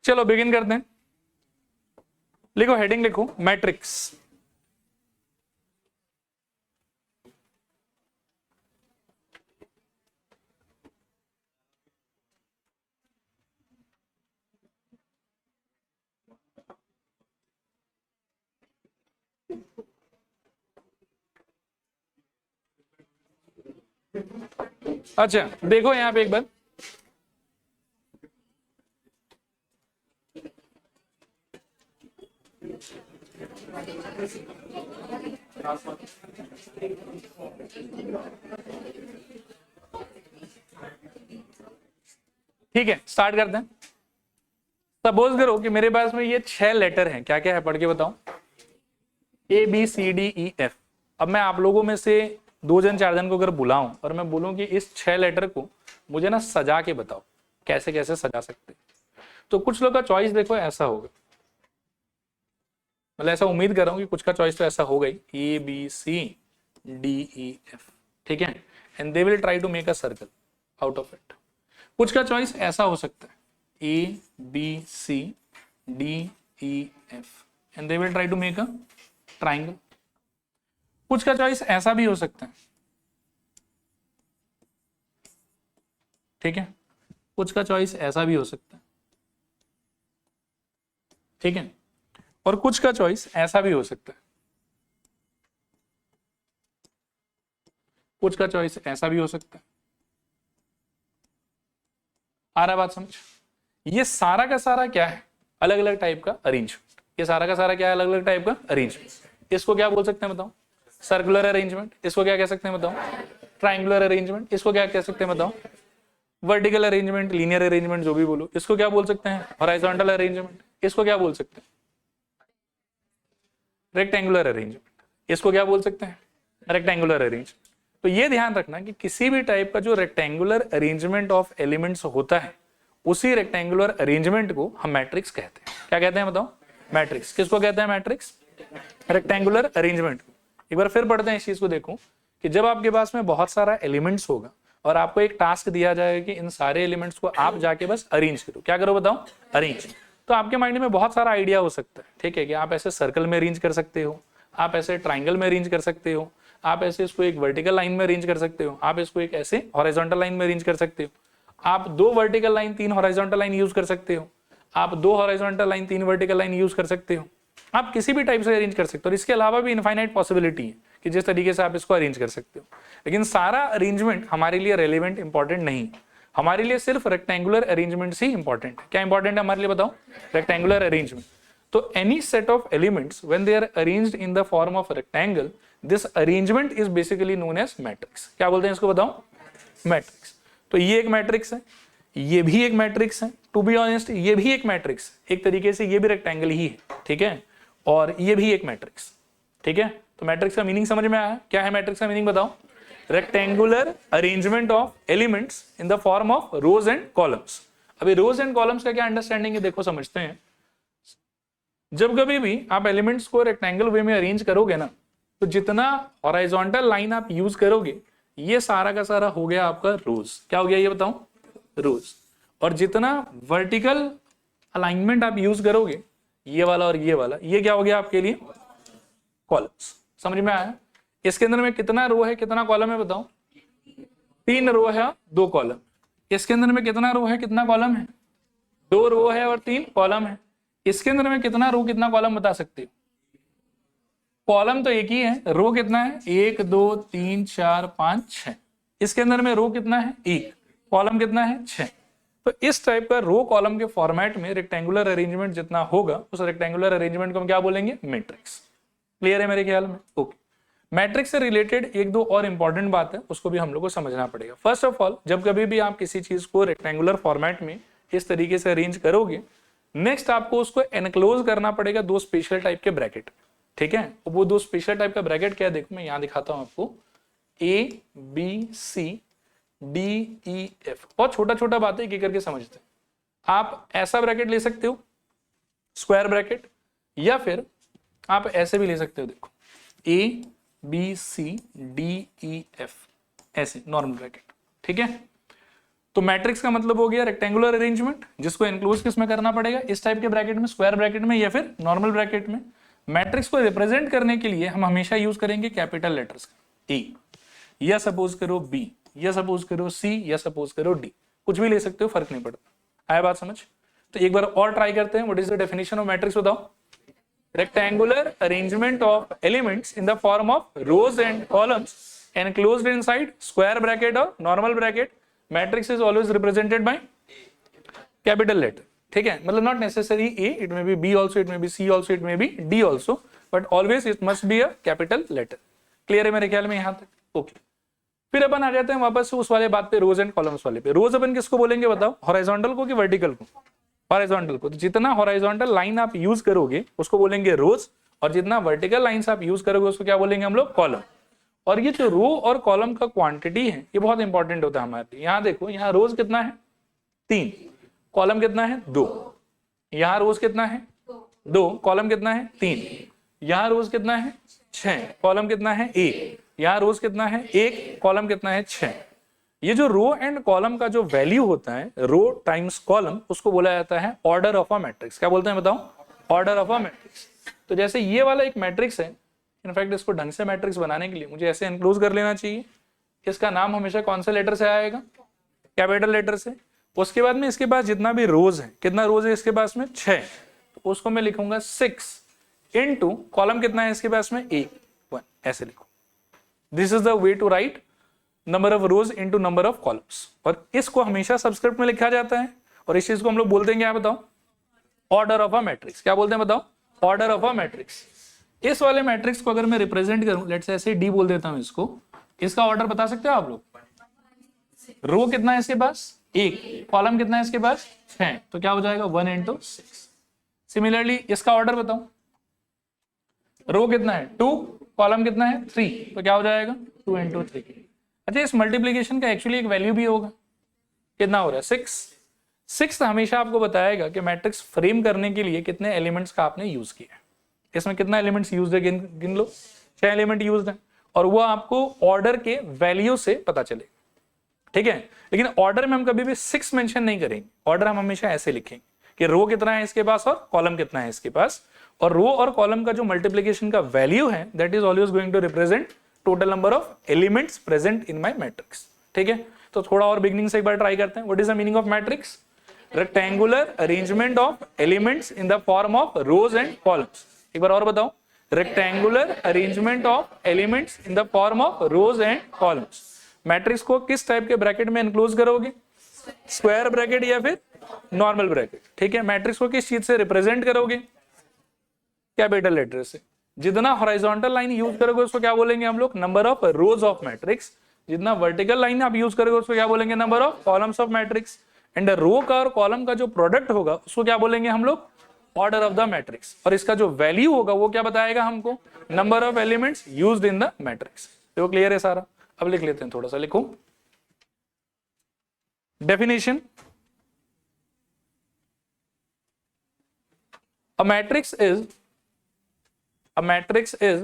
चलो बिगिन करते हैं। लिखो, हेडिंग लिखो, मैट्रिक्स। अच्छा देखो यहां पे एक बार, ठीक है स्टार्ट करते हैं। सपोज करो कि मेरे पास में ये 6 लेटर हैं, क्या क्या है पढ़ के बताओ। ABCDEF। अब मैं आप लोगों में से 2 जन 4 जन को अगर बुलाऊं और मैं बोलूं कि इस 6 लेटर को मुझे ना सजा के बताओ, कैसे कैसे सजा सकते हैं, तो कुछ लोग का चॉइस देखो ऐसा होगा, मतलब ऐसा उम्मीद कर रहा हूं कि कुछ का चॉइस तो ऐसा होगा ही, ABCDEF, ठीक है, and they will try to make a circle out of it. कुछ का चॉइस ऐसा हो सकता है, ABCDEF, and they will try to make a triangle. कुछ का चॉइस ऐसा भी हो सकता है, ठीक है, कुछ का चॉइस ऐसा भी हो सकता है, ठीक है, और कुछ का चॉइस ऐसा भी हो सकता है, कुछ का चॉइस ऐसा भी हो सकता है। आ रहा बात समझ? ये सारा का सारा क्या है, अलग अलग टाइप का अरेंजमेंट। ये सारा का सारा क्या है, अलग अलग टाइप का अरेंजमेंट। इसको क्या बोल सकते हैं बताओ, सर्कुलर अरेंजमेंट। इसको क्या कह सकते हैं बताओ, ट्राइंगुलर अरेंजमेंट। इसको क्या कह सकते हैं बताओ, वर्टिकल अरेंजमेंट, लीनियर अरेंजमेंट, जो भी बोलो। इसको क्या बोल सकते हैं, हॉरिजॉन्टल अरेंजमेंट। इसको क्या बोल सकते हैं, रेक्टेंगुलर अरेंजमेंट। इसको क्या बोल सकते हैं, रेक्टेंगुलर अरेंजमेंट। तो ये ध्यान रखना कि किसी भी टाइप का जो रेक्टेंगुलर अरेंजमेंट ऑफ एलिमेंट्स होता है, उसी रेक्टेंगुलर अरेंजमेंट को हम मैट्रिक्स कहते हैं। क्या कहते हैं बताओ, मैट्रिक्स। किसको कहते हैं मैट्रिक्स, रेक्टेंगुलर अरेंजमेंट। एक बार फिर पढ़ते हैं इस चीज को। देखो कि जब आपके पास में बहुत सारा एलिमेंट्स होगा और आपको एक टास्क दिया जाएगा कि इन सारे एलिमेंट्स को आप जाके बस अरेंज करो। क्या करो बताओ, अरेंज। तो आपके माइंड में बहुत सारा आइडिया हो सकता है, ठीक है, कि आप ऐसे सर्कल में अरेंज कर सकते हो, आप ऐसे ट्राइंगल में अरेंज कर सकते हो, आप ऐसे इसको एक वर्टिकल लाइन में अरेंज कर सकते हो, आप इसको एक ऐसे हॉरिजॉन्टल लाइन में अरेंज कर सकते हो, आप 2 vertical line 3 horizontal line use कर सकते हो, आप 2 horizontal line 3 vertical line use कर सकते हो। आप किसी भी टाइप से अरेंज कर सकते हो, और इसके अलावा भी इनफाइनाइट पॉसिबिलिटी है कि जिस तरीके से आप इसको अरेंज कर सकते हो। लेकिन सारा अरेंजमेंट हमारे लिए रेलेवेंट इंपॉर्टेंट नहीं, हमारे लिए सिर्फ रेक्टेंगुलर अरेंजमेंट ही इंपॉर्टेंट है। क्या इंपॉर्टेंट है हमारे लिए बताओ, रेक्टेंगुलर अरेंजमेंट। तो any set of elements when they are arranged in the form of rectangle, this arrangement is basically known as matrix. क्या बोलते हैं इसको बताओ, मैट्रिक्स। तो ये एक मैट्रिक्स है, ये भी एक मैट्रिक्स है, टू बी ऑनेस्ट ये भी एक मैट्रिक्स, एक तरीके से ये भी रेक्टेंगल ही है, ठीक है, और ये भी एक मैट्रिक्स, ठीक है। तो मैट्रिक्स का मीनिंग समझ में आया, क्या है मैट्रिक्स का मीनिंग बताओ, rectangular arrangement of elements in the form of rows and columns. अभी रोज एंड कॉलम्स का क्या अंडरस्टैंडिंग है, देखो समझते हैं। जब कभी भी आप एलिमेंट्स को रेक्टेंगल वे में अरेंज करोगे ना, तो जितना हॉरिजॉन्टल लाइन आप यूज करोगे, ये सारा का सारा हो गया आपका रोज। क्या हो गया ये बताओ, रोज। और जितना वर्टिकल अलाइनमेंट आप यूज करोगे, ये वाला और ये वाला, ये क्या हो गया आपके लिए, कॉलम्स। समझ में आया? इसके अंदर में कितना रो है कितना कॉलम है बताओ, 3 रो है 2 कॉलम। इसके अंदर में कितना रो है कितना कॉलम है, 2 रो है और 3 कॉलम है। इसके अंदर में कितना रो कितना कॉलम बता सकते हो, कॉलम तो एक ही है, रो कितना है, 1 2 3 4 5 6। इसके अंदर में रो कितना है, 1, कॉलम कितना है, 6। तो इस टाइप का रो कॉलम के फॉर्मेट में रेक्टेंगुलर अरेंजमेंट जितना होगा, उस रेक्टेंगुलर अरेंजमेंट को हम क्या बोलेंगे, मैट्रिक्स। क्लियर है मेरे ख्याल में? ओके। मैट्रिक्स से रिलेटेड एक दो और इंपॉर्टेंट बात है, उसको भी हम लोग को समझना पड़ेगा। फर्स्ट ऑफ ऑल, जब कभी भी आप किसी चीज को रेक्टेंगुलर फॉर्मेट में इस तरीके से अरेंज करोगे, नेक्स्ट आपको उसको एनक्लोज करना पड़ेगा 2 स्पेशल टाइप के ब्रैकेट, ठीक है। वो 2 स्पेशल टाइप का ब्रैकेट क्या है, देखो मैं यहां दिखाता हूं आपको, ABCDEF। बहुत छोटा छोटा बात है, एक एक करके समझते हैं। आप ऐसा ब्रैकेट ले सकते हो, स्क्वायर ब्रैकेट, या फिर आप ऐसे भी ले सकते हो, देखो ABCDEF, ऐसे नॉर्मल ब्रैकेट, ठीक है। तो मैट्रिक्स का मतलब हो गया रेक्टेंगुलर अरेंजमेंट, जिसको एनक्लोज किस में करना पड़ेगा, इस टाइप के ब्रैकेट में, स्क्वायर ब्रैकेट में या फिर नॉर्मल ब्रैकेट में। मैट्रिक्स को रिप्रेजेंट करने के लिए हम हमेशा यूज करेंगे कैपिटल लेटर्स का, ए या सपोज करो बी या सपोज करो सी या सपोज करो डी, कुछ भी ले सकते हो, फर्क नहीं पड़ता। आया बात समझ? तो एक बार और ट्राई करते हैं। What is the definition of matrix बताओ? Rectangular arrangement of elements in the form of rows and columns enclosed inside square bracket or normal bracket. Matrix is always represented by capital letter. ठीक है, मतलब not necessary A, it may be B also, it may be C also, it may be D also, but always it must be a capital letter. Clear है मेरे ख्याल में यहां तक? Okay, फिर अपन आ जाते हैं वापस उस वाले बात पे, रोज एंड कॉलम्स वाले पे। रोज अपन किसको बोलेंगे बताओ? हॉरिजॉन्टल को कि वर्टिकल को? हॉरिजॉन्टल को। तो जितना हॉरिजॉन्टल लाइन आप यूज करोगे उसको बोलेंगे रोज, और जितना वर्टिकल लाइंस आप यूज करोगे उसको क्या बोलेंगे हम लोग? कॉलम। और ये जो रो और कॉलम का क्वांटिटी है ये बहुत इंपॉर्टेंट होता है हमारे लिए। यहाँ देखो, यहाँ रोज कितना है? 3, कॉलम कितना है? 2। यहाँ रोज कितना है? 2, कॉलम कितना है? 3। यहाँ रोज कितना है? 6, कॉलम कितना है? 1। यहाँ रोज कितना है? 1, कॉलम कितना है? 6। ये जो रो एंड कॉलम का जो वैल्यू होता है, रो टाइम्स कॉलम, उसको बोला जाता है ऑर्डर ऑफ अ मैट्रिक्स। क्या बोलते हैं बताओ? Order of a matrix. तो जैसे ये वाला एक मैट्रिक्स है, इनफैक्ट इसको ढंग से मैट्रिक्स बनाने के लिए मुझे ऐसे एनक्लोज कर लेना चाहिए। इसका नाम हमेशा कौन से लेटर से आएगा? कैपिटल लेटर से। उसके बाद में इसके पास जितना भी रोज है, कितना रोज है इसके पास में? 6, तो उसको मैं लिखूंगा 6 इनटू कॉलम कितना है इसके पास में? 1, ऐसे लिखो। This is the way to write number of rows into number of columns, और इसको हमेशा सबस्क्रिप्ट में लिखा जाता है, और इस चीज को हम लोग बोलते हैं क्या बताओ? Order of a matrix. क्या बोलते हैं बताओ? Order of a matrix. इस वाले मैट्रिक्स को अगर मैं रिप्रेजेंट करूं, लेट्स से ऐसे डी बोल देता हूं इसको, इसका ऑर्डर बता सकते हो आप लोग? रो कितना है इसके पास? 1, कॉलम कितना है इसके पास? 6, तो क्या हो जाएगा? 1 इंटू 6। सिमिलरली इसका ऑर्डर बताओ, रो कितना है? 2, कॉलम कितना है? 3, तो क्या हो जाएगा? 2 इंटू 3। अच्छा, इस मल्टीप्लीकेशन का एक्चुअली एक वैल्यू भी होगा, कितना हो रहा है? 6 हमेशा आपको बताएगा कि मैट्रिक्स फ्रेम करने के लिए कितने एलिमेंट्स का आपने यूज किया है। इसमें कितना एलिमेंट्स यूज है? गिन लो, 6 एलिमेंट यूज है, और वो आपको ऑर्डर के वैल्यू से पता चलेगा। ठीक है, लेकिन ऑर्डर में हम कभी भी 6 मेंशन नहीं करेंगे। ऑर्डर हम हमेशा ऐसे लिखेंगे कि रो कितना है इसके पास और कॉलम कितना है इसके पास, और रो और कॉलम का जो मल्टीप्लीकेशन का वैल्यू है that is always going to represent total number of elements present in my matrix. ठीक है, तो थोड़ा और बिगनिंग से एक बार ट्राई करते हैं। What is the meaning of matrix? Rectangular arrangement of elements in the form of rows and columns. एक बार और बताओ, rectangular arrangement of elements in the form of rows and columns. Matrix को किस type के bracket में enclose करोगे? Square bracket या फिर नॉर्मल ब्रैकेट। ठीक है, मैट्रिक्स को किस चीज से रिप्रेजेंट करोगे? कैपिटल लेटर से। जितना हॉरिजॉन्टल लाइन यूज करोगे उसको क्या बोलेंगे हम लोग? Number of rows of matrix. जितना वर्टिकल लाइन आप यूज करोगे उसको क्या बोलेंगे? Number of columns of matrix. And row का और कॉलम का जो प्रोडक्ट होगा उसको क्या बोलेंगे हम लोग? Order of the matrix. और इसका जो वैल्यू होगा वो क्या बताएगा हमको? Number of elements used in the matrix. तो क्लियर है सारा? अब लिख लेते हैं, थोड़ा सा लिखो definition. A matrix is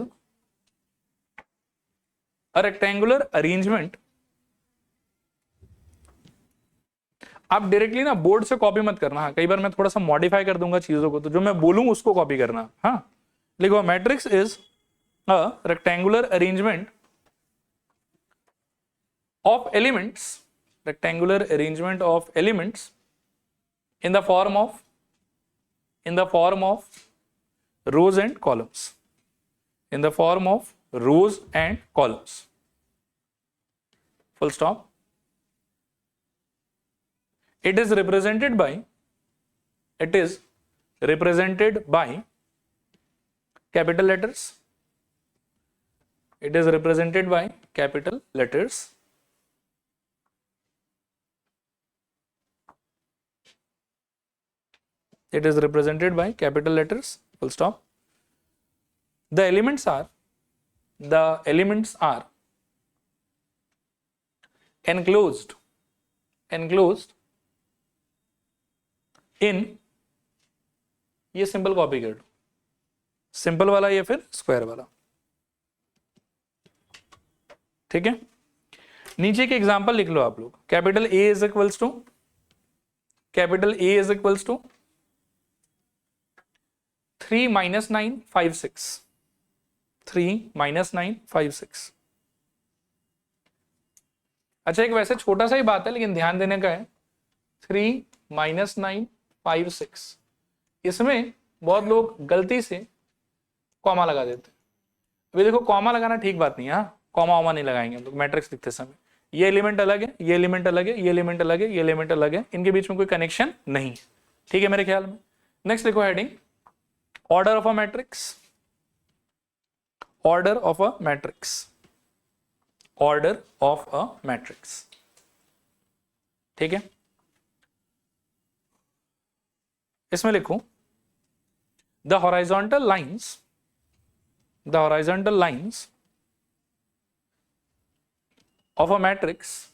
a rectangular arrangement। आप डायरेक्टली ना बोर्ड से कॉपी मत करना, हाँ, कई बार मैं थोड़ा सा मॉडिफाई कर दूंगा चीजों को, तो जो मैं बोलूं उसको कॉपी करना। हाँ, लिखो matrix is a rectangular arrangement of elements in the form of rows and columns, in the form of rows and columns, full stop. It is represented by capital letters. It is represented by capital letters. It is represented by capital letters, full stop. The elements are enclosed in, ये simple copy कर लो, simple वाला या फिर square वाला। ठीक है, नीचे के एग्जाम्पल लिख लो आप लोग। Capital A is equals to 3 - 9 5 6, 3 - 9 5 6। अच्छा, एक वैसे छोटा सा ही बात है लेकिन ध्यान देने का है। 3 - 9 5 6, इसमें बहुत लोग गलती से कॉमा लगा देते हैं। अभी देखो, कॉमा लगाना ठीक बात नहीं है, हाँ, कॉमा वॉमा नहीं लगाएंगे हम लोग मैट्रिक्स लिखते समय। ये एलिमेंट अलग है, ये एलिमेंट अलग है, ये एलिमेंट अलग है, ये एलिमेंट अलग है, इनके बीच में कोई कनेक्शन नहीं है। ठीक है मेरे ख्याल में। नेक्स्ट लिखो heading, order of a matrix, order of a matrix, order of a matrix. ठीक है, इसमें लिखूं the horizontal lines, the horizontal lines of a matrix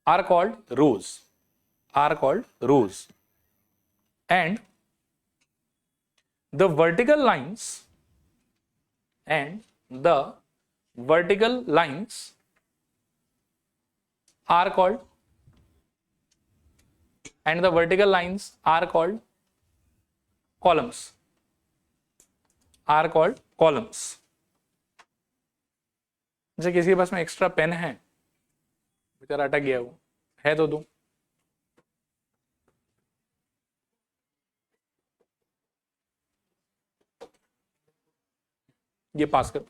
are called rows, and the vertical lines are called columns, are called columns। जैसे किसी के पास में extra pen है, बेचारा अटक गया, वो है तो दो। ये पास कर।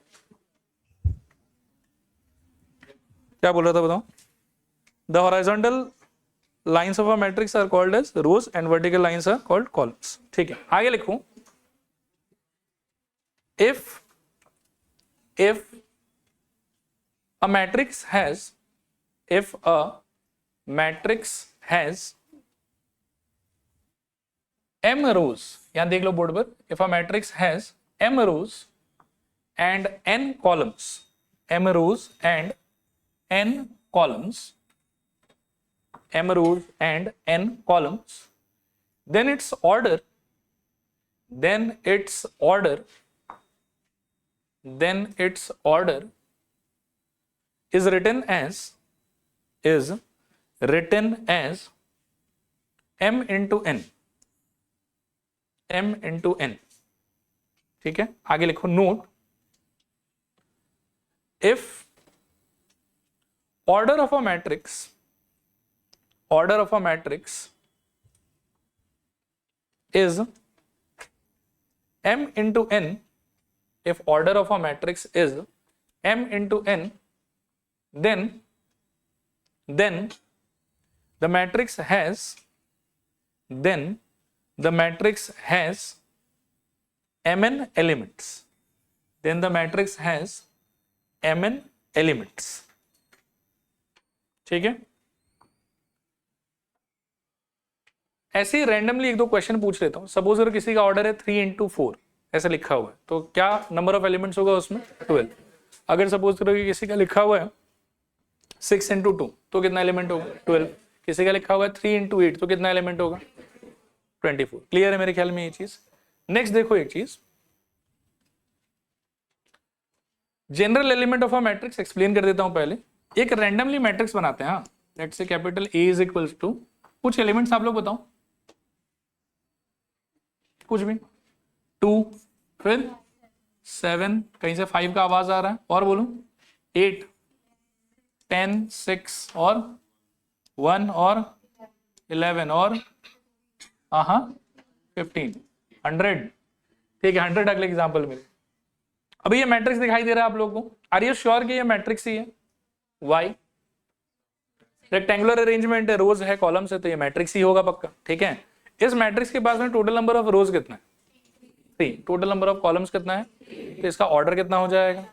क्या बोल रहा था बताओ? The horizontal lines of a matrix are called as rows and vertical lines are called columns. ठीक है, आगे लिखूं, if a matrix has m rows, यहां देख लो बोर्ड पर, if a matrix has m rows and n columns, m rows and n columns, then its order is written as m into n, ठीक है। आगे लिखो, note, if order of a matrix is m into n, if order of a matrix is m into n, then the matrix has mn elements, ठीक है। ऐसे ही randomly एक दो question पूछ लेता हूं। सपोज अगर किसी का ऑर्डर है 3 into 4 ऐसा लिखा हुआ है, तो क्या नंबर ऑफ एलिमेंट्स होगा उसमें? 12। अगर सपोज करो कि किसी का लिखा हुआ है 6 into 2, तो कितना एलिमेंट होगा? 12। किसी का लिखा हुआ है 3 into 8, तो कितना एलिमेंट होगा? 24। क्लियर है मेरे ख्याल में ये चीज। नेक्स्ट देखो एक चीज, general element of a matrix explain कर देता हूं पहले। एक रैंडमली मैट्रिक्स बनाते हैं, let's say capital A is equals to, कुछ एलिमेंट्स आप लोग बताओ, कुछ भी। 2, फिर 7, कहीं से 5 का आवाज आ रहा है, और बोलूं 8, 10, 6 और 1 और 11 और 15, 100। ठीक है, 100 अगले एग्जाम्पल में। अभी ये मैट्रिक्स दिखाई दे रहा है आप लोगों को? आर यू श्योर कि ये मैट्रिक्स ही है? वाई? रेक्टेंगुलर अरेंजमेंट है, रोज है, कॉलम्स है, तो ये मैट्रिक्स ही होगा पक्का। ठीक है, इस मैट्रिक्स के पास में टोटल नंबर ऑफ रोज कितना है? 3। टोटल नंबर ऑफ कॉलम्स कितना है? तो इसका ऑर्डर कितना हो जाएगा?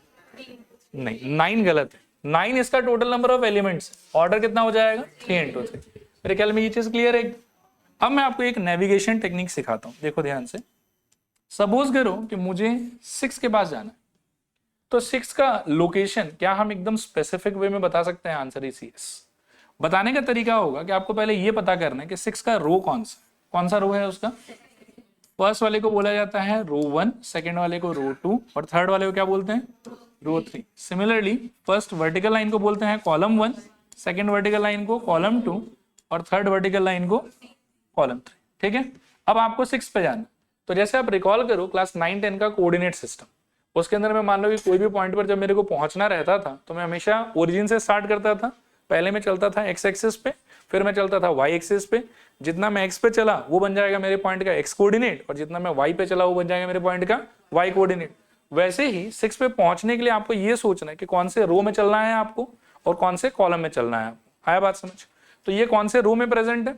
नहीं, 9 गलत है। 9 इसका total number of elements, order कितना हो जाएगा? 3 into 3। मेरे ख्याल में ये चीज क्लियर है। अब मैं आपको एक नेविगेशन टेक्निक सिखाता हूं, देखो ध्यान से। सपोज करो कि मुझे 6 के पास जाना है, तो 6 का लोकेशन क्या हम एकदम स्पेसिफिक वे में बता सकते हैं? Answer is yes. बताने का तरीका होगा कि आपको पहले ये पता करना है कि 6 का रो कौन सा रो है उसका। फर्स्ट वाले को बोला जाता है रो 1, सेकंड वाले को रो 2 और थर्ड वाले को क्या बोलते हैं? रो 3। सिमिलरली फर्स्ट वर्टिकल लाइन को बोलते हैं कॉलम 1, सेकंड वर्टिकल लाइन को कॉलम 2 और थर्ड वर्टिकल लाइन को कॉलम 3। ठीक है, अब आपको 6 पे जाना। तो जैसे आप रिकॉल करो क्लास 9-10 का कोऑर्डिनेट सिस्टम, उसके अंदर मैं मान लो कि कोई भी पॉइंट पर जब मेरे को पहुंचना रहता था तो मैं हमेशा ओरिजिन से स्टार्ट करता था। पहले मैं चलता था एक्स एक्सिस पे, फिर मैं चलता था वाई एक्सिस पे। जितना मैं एक्स पे चला वो बन जाएगा मेरे पॉइंट का एक्स कोऑर्डिनेट, और जितना मैं वाई पे चला वो बन जाएगा मेरे पॉइंट का वाई कोऑर्डिनेट। वैसे ही 6 पे पहुंचने के लिए आपको ये सोचना है कि कौन से रो में चलना है आपको और कौन से कॉलम में चलना है आपको। आया बात समझ? तो ये कौन से रो में प्रेजेंट है?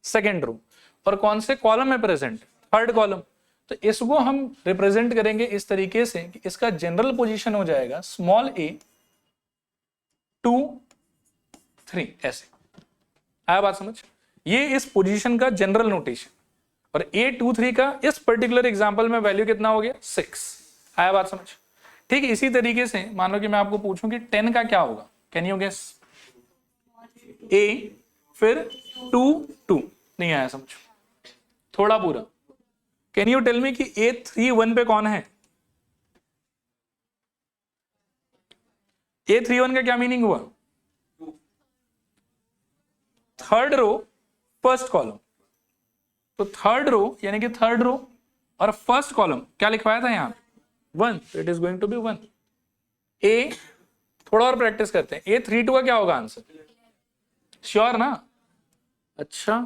Second row. और कौन से कॉलम में प्रेजेंट? Third column. तो इसको हम रिप्रेजेंट करेंगे इस तरीके से कि इसका जनरल पोजीशन हो जाएगा स्मॉल a 2 3 ऐसे। आया बात समझ? ये इस पोजीशन का जनरल नोटेशन। और a 2 3 का इस पर्टिकुलर एग्जांपल में वैल्यू कितना हो गया? 6। आया बात समझ? ठीक है, इसी तरीके से मान लो कि मैं आपको पूछूं कि 10 का क्या होगा, कैन यू गेस? a फिर 2 2। नहीं आया समझ? थोड़ा पूरा। कैन यू टेल मी कि A31 पे कौन है? A31 का क्या मीनिंग हुआ? Third row first column. तो थर्ड रो यानी कि थर्ड रो और फर्स्ट कॉलम क्या लिखवाया था यहां? 1, तो it is going to be 1। ए थोड़ा और प्रैक्टिस करते हैं। A32 का क्या होगा आंसर? श्योर ना? अच्छा,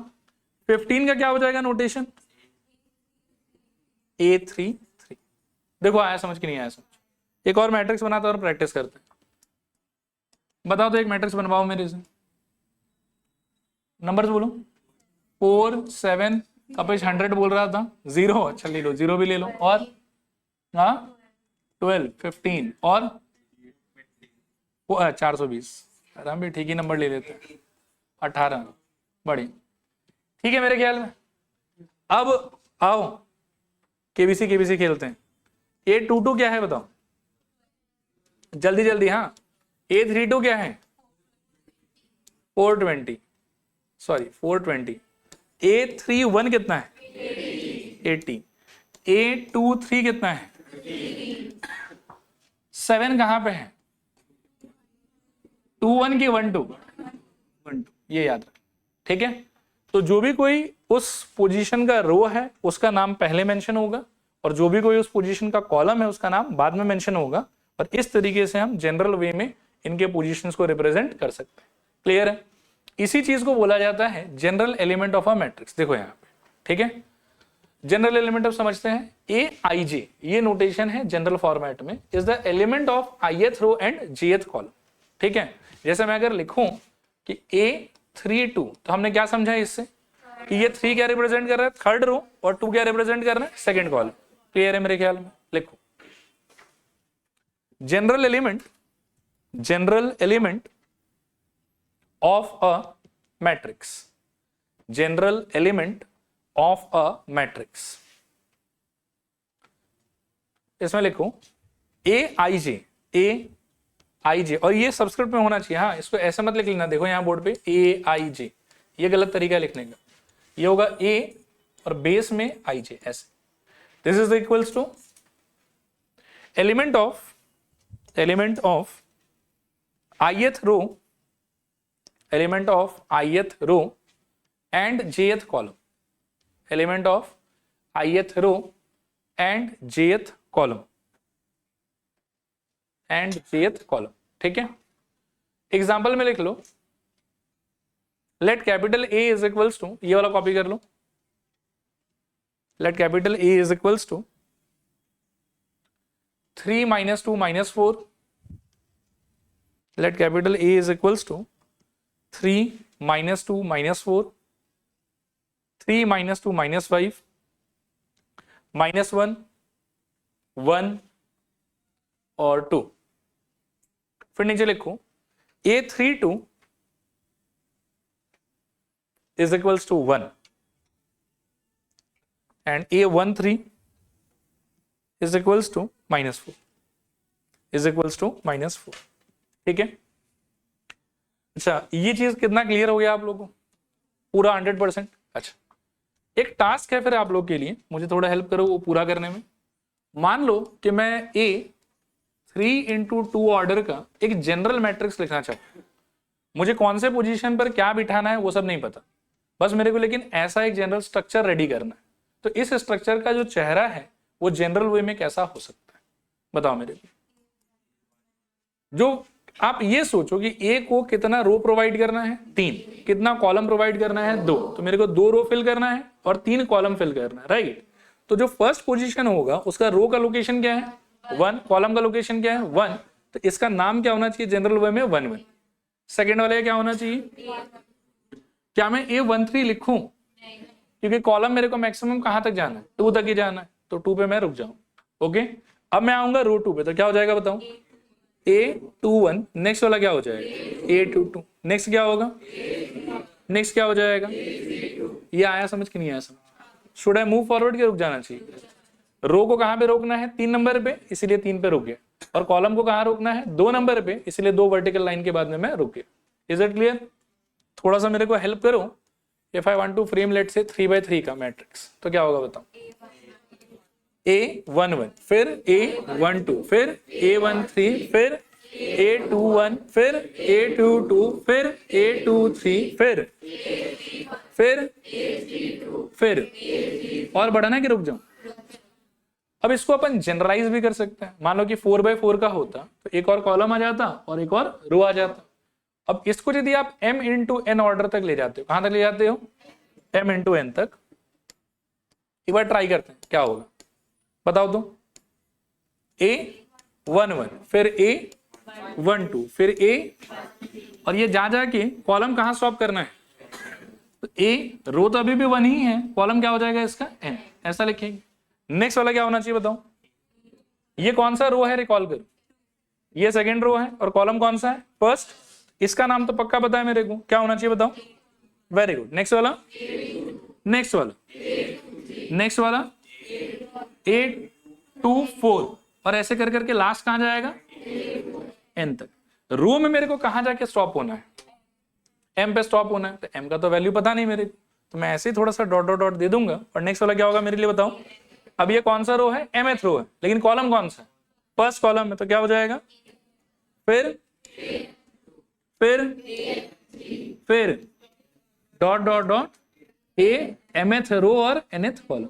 15 का क्या हो जाएगा नोटेशन? A33। देखो आया समझ कि नहीं आया समझ? एक और मैट्रिक्स बनाते हैं और प्रैक्टिस करते हैं। बताओ तो एक मैट्रिक्स बनवाओ मेरे से। नंबर्स बोलो। 4 7 कपिश 100 बोल रहा था। 0, अच्छा ले लो, 0 भी ले लो। और हाँ 12 15 और 420। हम भी ठीक ही नंबर ले लेते हैं। 18। बड़ी ठीक है मेरे ख्याल में। अब आओ केबीसी खेलते हैं। A22 क्या है बताओ जल्दी जल्दी। हाँ, A32 क्या है? 420, सॉरी 420। A31 कितना है? 80। A23 कितना है? 7 कहां पे है? 21 की 12? 12, ये याद रख। ठीक है, तो जो भी कोई उस पोजीशन का रो है उसका नाम पहले मेंशन होगा, और जो भी कोई उस पोजीशन का कॉलम है उसका नाम बाद में मेंशन होगा। और इस तरीके से हम जनरल वे में इनके पोजीशंस को रिप्रेजेंट कर सकते हैं। क्लियर है? इसी चीज को बोला जाता है general element of a matrix. देखो यहाँ पे, ठीक है, जनरल एलिमेंट ऑफ समझते हैं। AIJ ये नोटेशन है जनरल फॉर्मेट में, is the element of ith row and jth column. ठीक है, जैसे मैं अगर लिखूं कि A32, तो हमने क्या समझा इससे कि ये 3 क्या रिप्रेजेंट कर रहा है? थर्ड रो, और 2 क्या रिप्रेजेंट कर रहा है? Second column. क्लियर है मेरे ख्याल में? लिखो general element of a matrix. General element of a matrix, इसमें लिखो AIJ। और ये सब्सक्रिप्ट में होना चाहिए। हाँ, इसको ऐसे मत लिख लेना। देखो यहाँ बोर्ड पे AIJ, ये गलत तरीका है लिखने का। ये होगा A और बेस में IJ ऐसे। This is equals to element of ith row and jth column. Element of ith row and jth column. ठीक है, एग्जाम्पल में लिख लो। Let capital A is equals to, ये वाला कॉपी कर लो। Let capital A is equals to 3 - 2 - 4। Let capital A is equals to 3 - 2 - 4, 3 - 2 - 5, -1 1 और 2। फिर नीचे लिखो A32 is equals to 1 and A13 is equals to -4 ठीक है। अच्छा, ये चीज कितना क्लियर हो गया आप लोगों को? पूरा 100%। अच्छा, एक टास्क है फिर आप लोग के लिए, मुझे थोड़ा हेल्प करो वो पूरा करने में। मान लो कि मैं 3x2 ऑर्डर का एक जनरल मैट्रिक्स लिखना चाहता हूं। मुझे कौन से पोजीशन पर क्या बिठाना है वो सब नहीं पता, बस मेरे को लेकिन ऐसा एक जनरल स्ट्रक्चर रेडी करना है। तो इस स्ट्रक्चर का जो चेहरा है वो जनरल वे में कैसा हो सकता है, बताओ मेरे को। जो आप ये सोचो कि ए को कितना रो प्रोवाइड करना है, 3, कितना कॉलम प्रोवाइड करना है, 2, तो मेरे को 2 रो फिल करना है और 3 कॉलम फिल करना है, राइट। तो जो फर्स्ट पोजीशन होगा उसका रो का लोकेशन क्या है 1, कॉलम का लोकेशन क्या है 1, तो इसका नाम क्या होना चाहिए जनरल वे में 1 1। सेकेंड वाले क्या होना चाहिए, क्या मैं A13 लिखूं, क्योंकि कॉलम मेरे को मैक्सिमम कहां तक जाना है 2 तक ही जाना है, तो 2 पे मैं रुक जाऊं। ओके, अब मैं आऊंगा रो 2 पे, तो क्या हो जाएगा बताओ, A21, नेक्स्ट वाला क्या हो जाएगा A22, नेक्स्ट क्या होगा, नेक्स्ट क्या हो जाएगा, ये आया समझ कि नहीं आया समझ, शुड आई मूव फॉरवर्ड के रुक जाना चाहिए। रो को कहां पे रोकना है 3 नंबर पे, इसीलिए 3 पे रुक गया, और कॉलम को कहां रोकना है 2 नंबर पे, इसलिए 2 वर्टिकल लाइन के बाद में मैं रुक गया। Is it clear? थोड़ा सा मेरे को हेल्प करो। If I want to frame let say 3x3 का मैट्रिक्स, तो क्या होगा बताओ, A11, फिर A12, फिर A13, फिर A21, फिर A22, फिर A23, फिर और बढ़ाना है कि रुक जाऊं। अब इसको अपन जनरलाइज भी कर सकते हैं। मान लो कि 4x4 का होता तो एक और कॉलम आ जाता और एक और रो आ जाता। अब इसको यदि आप m into n ऑर्डर तक ले जाते हो, कहां तक ले जाते हो, m into n तक, एक बार ट्राई करते हैं क्या होगा, बताओ तो। A11, फिर A12, फिर A, और ये जा जाके कॉलम कहां स्वैप करना है, तो A रो तो अभी भी 1 ही है, कॉलम क्या हो जाएगा इसका n, ऐसा लिखेंगे। नेक्स्ट वाला क्या होना चाहिए बताओ, ये कौन सा रो है रिकॉल करो, ये सेकंड रो है और कॉलम कौन सा है फर्स्ट, इसका नाम तो पक्का पता है मेरे को, क्या होना चाहिए बताओ, वेरी गुड। नेक्स्ट वाला, नेक्स्ट वाला, नेक्स्ट वाला A24, और ऐसे कर करके लास्ट कहां जाएगा n तक। रो में मेरे को कहां जाके स्टॉप होना है, m पे स्टॉप होना है, तो m का तो वैल्यू पता नहीं मेरे को, तो मैं ऐसे ही थोड़ा सा डॉट डॉट डॉट दे दूंगा। और नेक्स्ट वाला क्या होगा मेरे लिए बताओ, अब ये कौन सा रो है, mth रो है, लेकिन कॉलम कौन सा है, फर्स्ट कॉलम में, तो क्या हो जाएगा, फिर फिर dot dot dot a mth रो और nth कॉलम।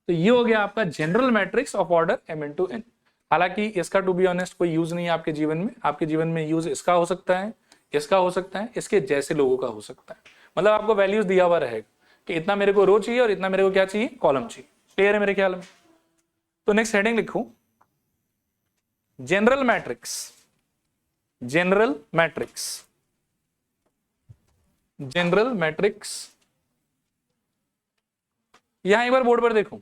तो ये हो गया आपका general matrix of order m into n। हालांकि इसका टू बी ऑनेस्ट कोई यूज नहीं है आपके जीवन में, आपके जीवन में यूज इसका हो सकता है, इसका हो सकता है, इसके जैसे लोगों का हो सकता है। मतलब आपको वैल्यूज दिया हुआ रहेगा कि इतना मेरे को रो चाहिए और इतना मेरे को क्या चाहिए, कॉलम चाहिए। क्लियर है मेरे ख्याल में? तो नेक्स्ट हेडिंग लिखो, general matrix, general matrix, general matrix. यहां एक बार बोर्ड पर देखो,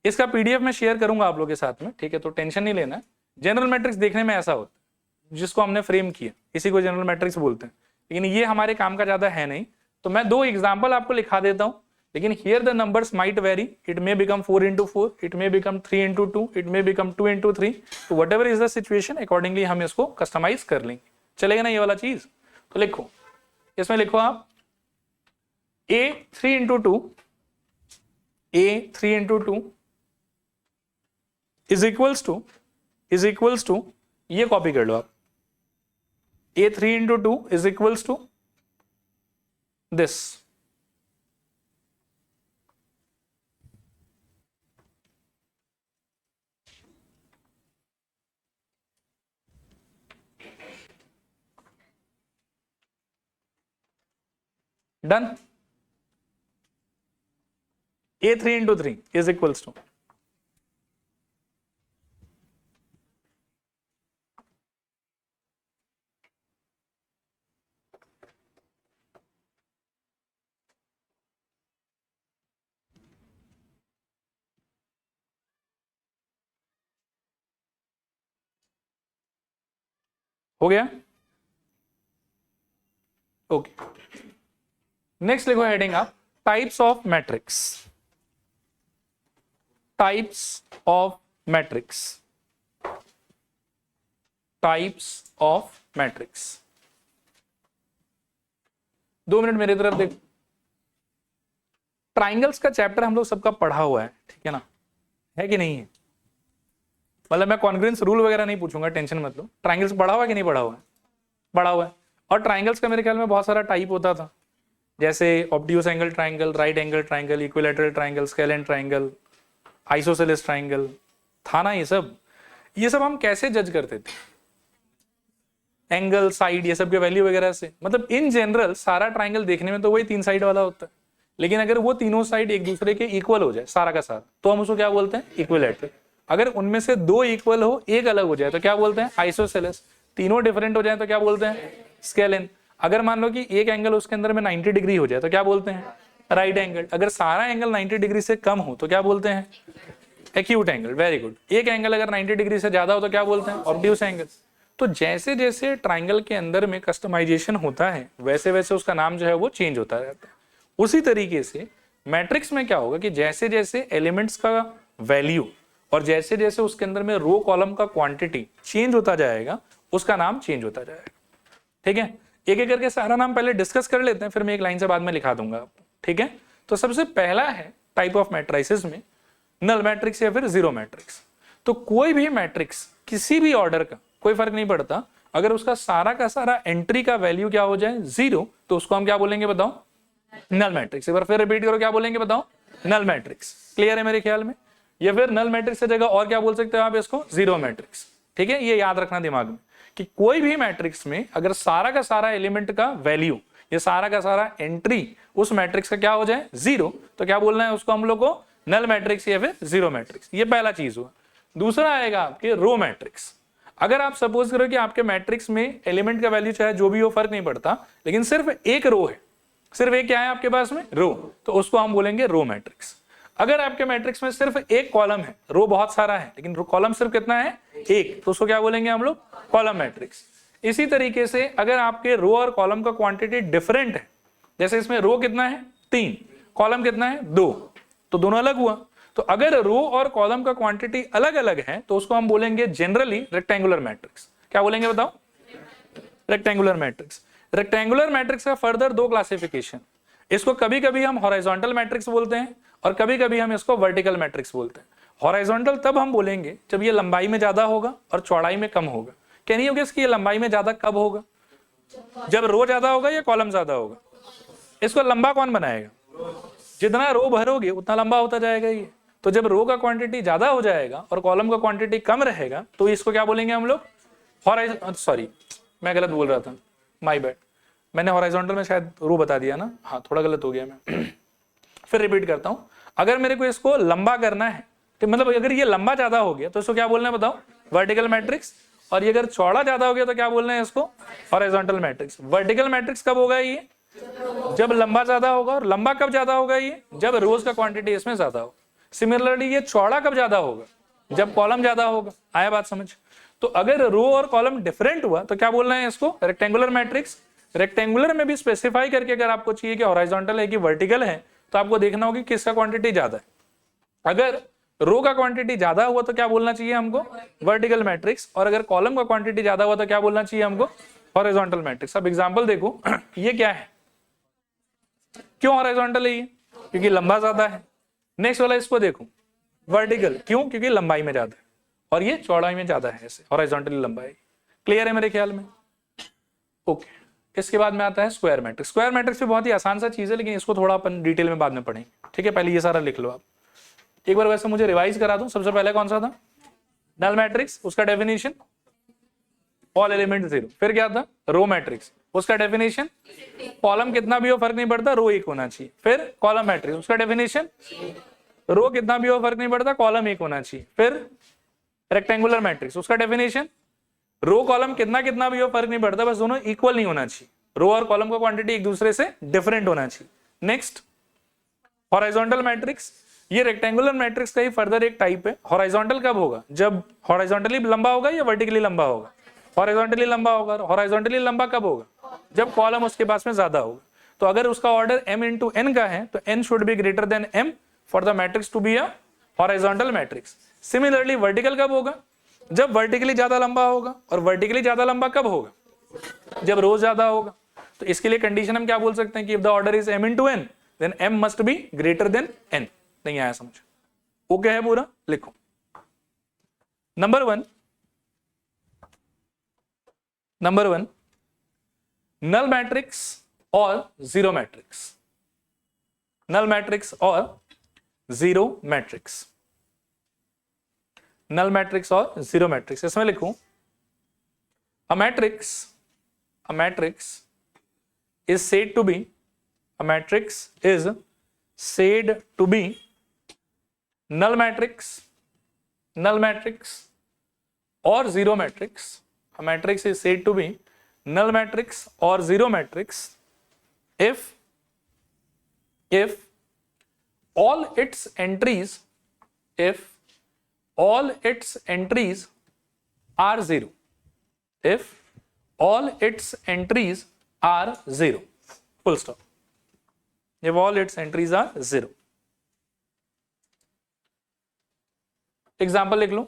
इसका पीडीएफ में शेयर करूंगा आप लोगों के साथ में, ठीक है, तो टेंशन नहीं लेना है। जनरल मैट्रिक्स देखने में ऐसा होता है, जिसको हमने फ्रेम किया इसी को जनरल मैट्रिक्स बोलते हैं, लेकिन ये हमारे काम का ज्यादा है नहीं। तो मैं 2 एग्जांपल आपको लिखा देता हूं, लेकिन here the numbers might very, it may become 4 into 4, it may become 3 into 2, it may become 2 into 3, तो what ever is the situation accordingly हम इसको कस्टमाइज कर लेंगे। चलेगा ना ये वाला चीज? तो लिखो, इसमें लिखो आप A3 into 2, A3 into 2 is equals to, ये कॉपी कर लो आप, A3 into 2 is equals to this. Done. A3 into 3 is equals to, हो गया? ओके, नेक्स्ट लिखो हेडिंग आप, types of matrix, types of matrix, types of matrix. 2 minute मेरी तरफ देखो। ट्राइंगल्स का चैप्टर हम लोग सबका पढ़ा हुआ है, ठीक है ना, है कि नहीं है? मतलब मैं कॉन्ग्रुएंस रूल वगैरह नहीं पूछूंगा, टेंशन मत लो। ट्राइंगल्स पढ़ा हुआ है कि नहीं पढ़ा हुआ है? पढ़ा हुआ है। और ट्राइंगल्स का मेरे ख्याल में बहुत सारा टाइप होता था, जैसे obtuse angle triangle, right angle triangle, equilateral triangle, scalene triangle, isosceles triangle, था ना ये सब हम कैसे जज करते थे? एंगल, साइड, ये सब के वैल्यू वगैरह से। मतलब इन जनरल सारा ट्राइंगल देखने में तो वही 3 साइड वाला होता है, लेकिन अगर वो तीनों साइड एक दूसरे के इक्वल हो जाए सारा का सारा, तो हम उसको क्या बोलते हैं? इक्विलैटरल। अगर उनमें से 2 इक्वल हो, एक अलग हो जाए तो क्या बोलते हैं? आइसोसेलेस। तीनों डिफरेंट हो जाए तो क्या बोलते हैं? स्केलेन। अगर मान लो कि एक एंगल उसके अंदर में 90 डिग्री हो जाए तो क्या बोलते हैं? Right angle. अगर सारा एंगल 90 डिग्री से कम हो तो क्या बोलते हैं? Acute angle. Very good. एक एंगल अगर 90 डिग्री से ज्यादा हो तो क्या बोलते हैं? Obtuse angle. तो जैसे जैसे ट्राइंगल के अंदर में कस्टमाइजेशन होता है, वैसे वैसे उसका नाम जो है वो चेंज होता रहता है। उसी तरीके से मैट्रिक्स में क्या होगा कि जैसे जैसे एलिमेंट्स का वैल्यू और जैसे जैसे उसके अंदर में रो कॉलम का क्वांटिटी चेंज होता जाएगा, उसका नाम चेंज होता जाएगा। ठीक है, एक एक करके सारा नाम पहले डिस्कस कर लेते हैं, फिर मैं एक लाइन से बाद में लिखा दूंगा आपको। ठीक है, तो सबसे पहला है टाइप ऑफ मैट्रिसेस में नल मैट्रिक्स या फिर जीरो मैट्रिक्स। तो कोई भी मैट्रिक्स किसी भी ऑर्डर का, कोई फर्क नहीं पड़ता, अगर उसका सारा का सारा एंट्री का वैल्यू क्या हो जाए? 0, तो उसको हम क्या बोलेंगे बताओ? Null matrix. एक बार फिर रिपीट करो, क्या बोलेंगे बताओ? Null matrix. क्लियर है मेरे ख्याल में? या फिर नल मैट्रिक्स की जगह और क्या बोल सकते हो आप इसको? Zero matrix. ठीक है, ये याद रखना दिमाग में कि कोई भी मैट्रिक्स में अगर सारा का सारा एलिमेंट का वैल्यू या सारा का सारा एंट्री उस मैट्रिक्स का क्या हो जाए? 0, तो क्या बोलना है उसको हम लोग को? नल मैट्रिक्स या फिर जीरो मैट्रिक्स। ये पहला चीज हुआ। दूसरा आएगा आपके रो मैट्रिक्स। अगर आप सपोज करो कि आपके मैट्रिक्स में एलिमेंट का वैल्यू चाहे जो भी हो, फर्क नहीं पड़ता, लेकिन सिर्फ एक रो है, सिर्फ एक क्या है आपके पास में? रो, तो उसको हम बोलेंगे रो मैट्रिक्स। अगर आपके मैट्रिक्स में सिर्फ एक कॉलम है, रो बहुत सारा है लेकिन कॉलम सिर्फ कितना है? एक, तो उसको क्या बोलेंगे हम लोग? Column matrix. इसी तरीके से अगर आपके रो और कॉलम का क्वांटिटी डिफरेंट है, जैसे इसमें रो कितना है? 3, कॉलम कितना है? 2, तो दोनों अलग हुआ। तो अगर रो और कॉलम का क्वांटिटी अलग अलग है तो उसको हम बोलेंगे जनरली रेक्टेंगुलर मैट्रिक्स। क्या बोलेंगे बताओ? Rectangular matrix. रेक्टेंगुलर मैट्रिक्स का फर्दर 2 क्लासिफिकेशन। इसको कभी कभी हम हॉरिजॉन्टल मैट्रिक्स बोलते हैं और कभी कभी हम इसको वर्टिकल मैट्रिक्स बोलते हैं। हॉरिजॉन्टल तब हम बोलेंगे जब ये लंबाई में ज्यादा होगा और चौड़ाई में कम होगा। क्या नहीं होगा इसकी? ये लंबाई में ज्यादा कब होगा? जब रो ज्यादा होगा या कॉलम ज्यादा होगा? इसको लंबा कौन बनाएगा? जितना रो भरोगे उतना लंबा होता जाएगा ये। तो जब रो का क्वांटिटी ज्यादा हो जाएगा और कॉलम का क्वांटिटी कम रहेगा तो इसको क्या बोलेंगे हम लोग? सॉरी, मैं गलत बोल रहा था, माय बैड। मैंने हॉरिजॉन्टल में शायद रो बता दिया ना, हाँ थोड़ा गलत हो गया मैं। फिर रिपीट करता हूं। अगर मेरे को इसको लंबा करना है तो मतलब अगर ये लंबा ज्यादा हो गया तो इसको क्या बोलना है बताओ? Vertical matrix. और ये अगर चौड़ा ज्यादा हो गया तो क्या बोलना है इसको? Horizontal matrix. वर्टिकल मैट्रिक्स कब होगा ये? जब लंबा ज्यादा होगा। और लंबा कब ज्यादा होगा ये? जब रोज का क्वांटिटी इसमें ज्यादा हो। सिमिलरली ये चौड़ा कब ज्यादा होगा? जब कॉलम ज्यादा होगा। आया बात समझ? तो अगर रो और कॉलम डिफरेंट हुआ तो क्या बोलना है इसको? Rectangular matrix. रेक्टेंगुलर में भी स्पेसिफाई करके अगर आपको चाहिए कि हॉरिजॉन्टल है कि वर्टिकल है, तो आपको देखना होगा कि किसका क्वांटिटी ज्यादा है। अगर रो का क्वांटिटी ज्यादा हुआ तो क्या बोलना चाहिए हमको? Vertical matrix. और अगर कॉलम का क्वांटिटी ज्यादा हुआ तो क्या बोलना चाहिए हमको? Horizontal matrix. अब एग्जांपल देखो, ये क्या है? क्यों हॉरिजॉन्टल है ये? क्योंकि लंबा ज्यादा है। नेक्स्ट वाला इसको देखो, वर्टिकल। क्यों? क्योंकि लंबाई में ज्यादा है और ये चौड़ाई में ज्यादा है, ऐसे हॉरिजॉन्टली लंबाई। क्लियर है मेरे ख्याल में? ओके। इसके बाद में आता है स्क्वायर मैट्रिक्स। स्क्वायर मैट्रिक्स भी बहुत ही आसान सा चीज है, लेकिन इसको थोड़ा अपन डिटेल में बाद में पढ़ेंगे। ठीक है, पहले ये सारा लिख लो आप एक बार। वैसे मुझे रिवाइज करा दूं, सबसे पहले कौन सा था? नल मैट्रिक्स, उसका डेफिनेशन ऑल एलिमेंट 0। फिर क्या था? रो मैट्रिक्स, उसका डेफिनेशन कॉलम कितना भी हो फर्क नहीं पड़ता, रो 1 होना चाहिए। फिर कॉलम मैट्रिक्स, उसका डेफिनेशन रो कितना भी हो फर्क नहीं पड़ता, कॉलम 1 होना चाहिए। फिर रेक्टेंगुलर मैट्रिक्स, उसका डेफिनेशन रो कॉलम कितना कितना भी हो फर्क नहीं पड़ता, बस दोनों इक्वल नहीं होना चाहिए। रो और कॉलम का क्वांटिटी एक दूसरे से डिफरेंट होना चाहिए। नेक्स्ट हॉरिजॉन्टल मैट्रिक्स, ये रेक्टेंगुलर मैट्रिक्स का ही फर्दर एक टाइप है। हॉरिजॉन्टल कब होगा? जब हॉरिजॉन्टली लंबा होगा या वर्टिकली लंबा होगा? हॉरिजॉन्टली लंबा होगा। हॉरिजॉन्टली लंबा कब होगा? जब कॉलम उसके पास में ज्यादा होगा। तो अगर उसका ऑर्डर m into n का है तो n should be greater than m for the matrix to be a horizontal matrix. Similarly vertical कब होगा? जब वर्टिकली ज्यादा लंबा होगा। और वर्टिकली ज्यादा लंबा कब होगा? जब रो ज्यादा होगा। तो इसके लिए कंडीशन हम क्या बोल सकते हैं कि if the order is m into n then m must be greater than n। नहीं आया समझ? ओके है पूरा? लिखो नंबर वन, नल मैट्रिक्स और जीरो मैट्रिक्स, नल मैट्रिक्स और जीरो मैट्रिक्स, नल मैट्रिक्स और जीरो मैट्रिक्स। इसमें लिखूं a matrix is said to be, a matrix is said to be null matrix or zero matrix. A matrix is said to be null matrix or zero matrix if all its entries are zero. If all its entries are zero, full stop. If all its entries are zero. Example लिख लो,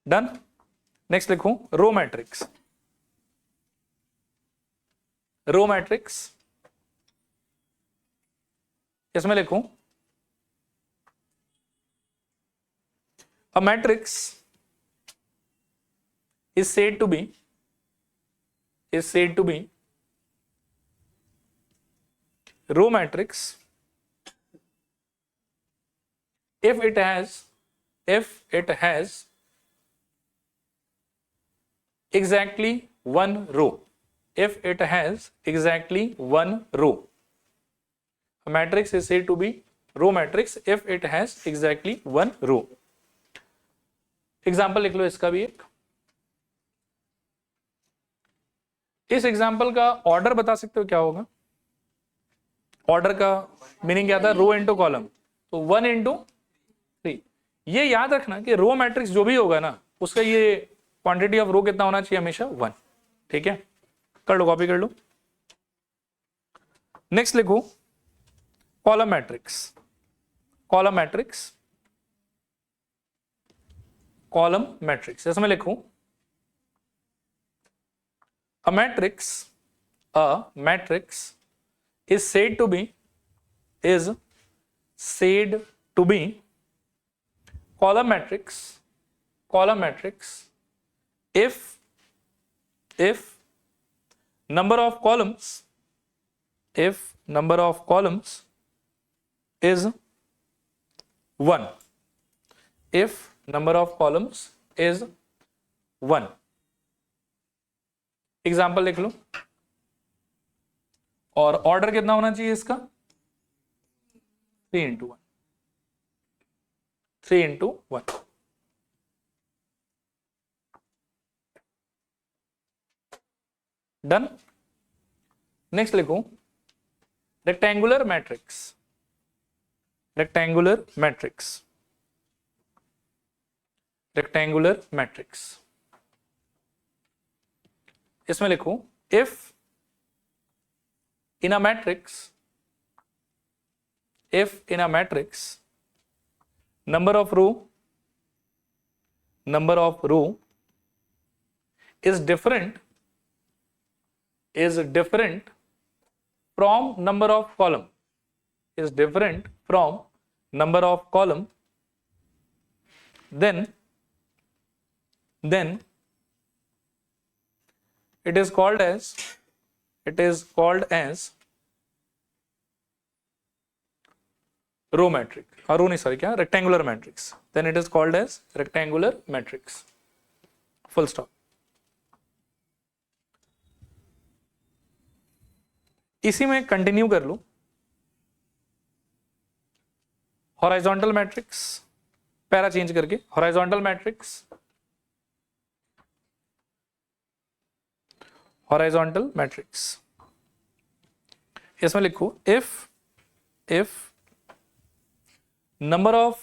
done. Next लिखूं row matrix, row matrix, इसमें लिखूं a matrix is said to be row matrix if it has exactly one row. If it has exactly one row. A matrix is said to be row matrix if it has exactly one row. Example लिख लो इसका भी एक। इस example का order बता सकते हो क्या होगा? ऑर्डर का मीनिंग क्या था? रो इंटू कॉलम, तो 1 इंटू 3। ये याद रखना कि रो मैट्रिक्स जो भी होगा ना, उसका ये क्वांटिटी ऑफ रो कितना होना चाहिए? हमेशा 1। ठीक है, कर लो, कॉपी कर लो। नेक्स्ट लिखो column matrix, column matrix, column matrix. इसमें लिखूं a matrix is said to be column matrix if number of columns is 1, if number of columns is 1। Example लिख लो, और ऑर्डर कितना होना चाहिए इसका? 3 इंटू 1, 3 इंटू 1। डन। नेक्स्ट लिखो rectangular matrix, rectangular matrix, rectangular matrix. इसमें लिखूं if in a matrix number of row is different from number of column, then it is called as row matrix, or row नहीं, sorry, क्या? rectangular matrix। then it is called as rectangular matrix, full stop। इसी में continue कर लो horizontal matrix, para change करके horizontal matrix, horizontal matrix. इसमें लिखो if number of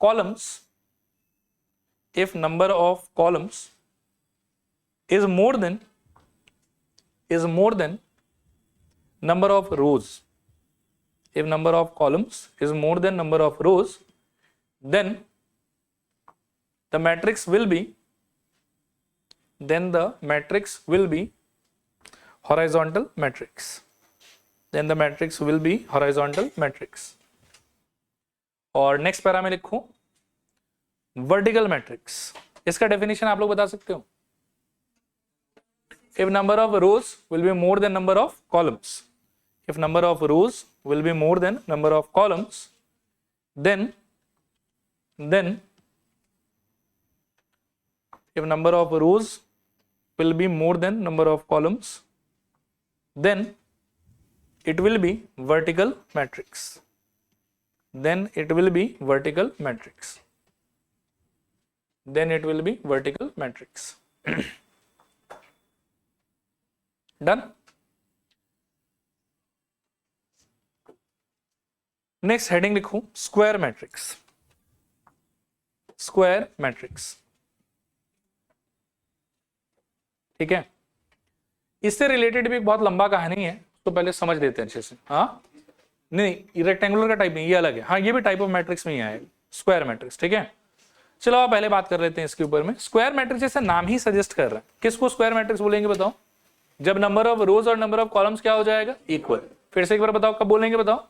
columns is more than number of rows, if number of columns is more than number of rows, then the matrix will be then the matrix will be horizontal matrix. Then the matrix will be horizontal matrix. और next para में लिखूं vertical matrix. इसका definition आप लोग बता सकते हो. If number of rows will be more than number of columns, if number of rows will be more than number of columns, then if number of rows will be more than number of columns, then it will be vertical matrix. Then it will be vertical matrix. Then it will be vertical matrix. Done. Next heading लिखूं square matrix. Square matrix. ठीक है. इससे related भी एक बहुत लंबा कहानी है, तो पहले समझ लेते हैं अच्छे से. हाँ नहीं, रेक्टेंगुलर का टाइप नहीं, ये अलग है. हाँ ये भी टाइप ऑफ मैट्रिक्स में ही आएगा, स्क्वायर मैट्रिक्स. ठीक है. चलो आप पहले बात कर लेते हैं इसके ऊपर में. स्क्वायर मैट्रिक्स जैसे नाम ही सजेस्ट कर रहा है, किसको स्क्वायर मैट्रिक्स बोलेंगे बताओ? जब नंबर ऑफ रोज और नंबर ऑफ कॉलम्स क्या हो जाएगा? इक्वल. फिर से एक बार बताओ, कब बोलेंगे बताओ?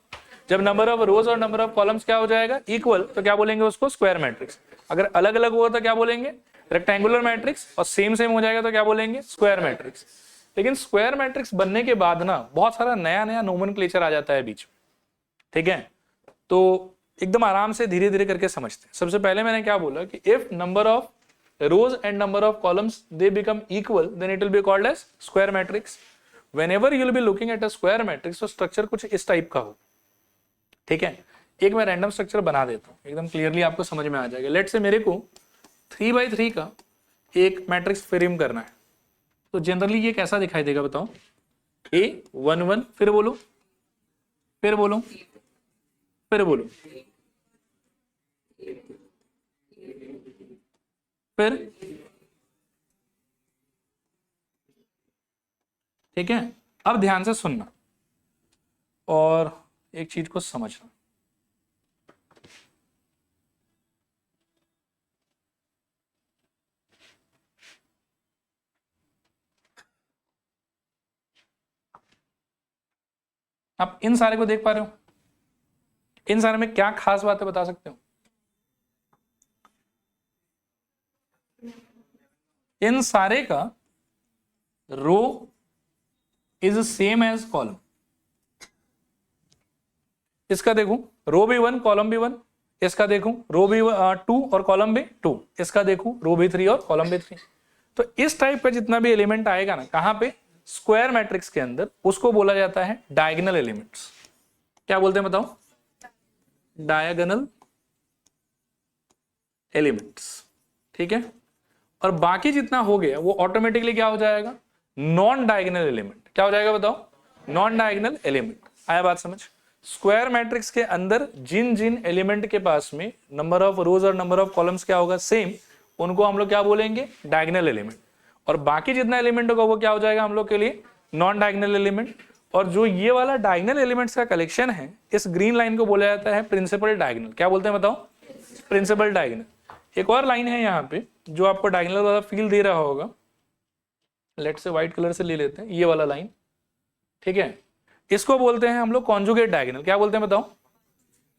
जब नंबर ऑफ रोज और नंबर ऑफ कॉलम्स क्या हो जाएगा? इक्वल. तो क्या बोलेंगे उसको? Square matrix. अगर अलग अलग होगा तो क्या बोलेंगे? Rectangular matrix. और सेम सेम हो जाएगा तो क्या बोलेंगे? Square matrix. लेकिन स्क्वायर मैट्रिक्स बनने के बाद ना बहुत सारा नया नया नोमेनक्लेचर आ जाता है बीच में. ठीक है. तो एकदम आराम से धीरे धीरे करके समझते हैं. सबसे पहले मैंने क्या बोला कि if number of rows and number of columns they become equal, then it will be called as square matrix. Whenever you will be looking at a square matrix, तो स्ट्रक्चर कुछ इस टाइप का हो. ठीक है. एक मैं रैंडम स्ट्रक्चर बना देता हूँ, एकदम क्लियरली आपको समझ में आ जाएगा. लेट से मेरे को 3x3 का एक मैट्रिक्स फ्रेम करना है. तो जनरली ये कैसा दिखाई देगा बताओ? A11, फिर बोलो, फिर बोलो, फिर बोलो, फिर. ठीक है. अब ध्यान से सुनना और एक चीज को समझना. आप इन सारे को देख पा रहे हो? इन सारे में क्या खास बातें बता सकते हो? इन सारे का रो इज सेम एज कॉलम. इसका देखो रो भी 1 कॉलम भी 1. इसका देखो रो भी 2 और कॉलम भी 2. इसका देखो रो भी 3 और कॉलम भी 3. तो इस टाइप का जितना भी एलिमेंट आएगा ना, कहां पे? स्क्वायर मैट्रिक्स के अंदर, उसको बोला जाता है डायगोनल एलिमेंट्स. क्या बोलते हैं बताओ? Diagonal elements. ठीक है. और बाकी जितना हो गया वो ऑटोमेटिकली क्या हो जाएगा? Non diagonal element. क्या हो जाएगा बताओ? Non diagonal element. आया बात समझ? स्क्वायर मैट्रिक्स के अंदर जिन जिन एलिमेंट के पास में नंबर ऑफ रोज और नंबर ऑफ कॉलम्स क्या होगा? सेम. उनको हम लोग क्या बोलेंगे? Diagonal element. और बाकी जितना एलिमेंट होगा वो क्या हो जाएगा हम लोग के लिए? Non diagonal element. और जो ये वाला डायगोनल एलिमेंट्स का कलेक्शन है, इस ग्रीन लाइन को बोला जाता है प्रिंसिपल डायगोनल. क्या बोलते हैं बताओ? Principal diagonal. एक और लाइन है यहाँ पे जो आपको डायगोनल वाला फील दे रहा होगा. लेट से व्हाइट कलर से ले लेते हैं, ये वाला लाइन. ठीक है. इसको बोलते हैं हम लोग कॉन्जुगेट डायगोनल. क्या बोलते हैं बताओ?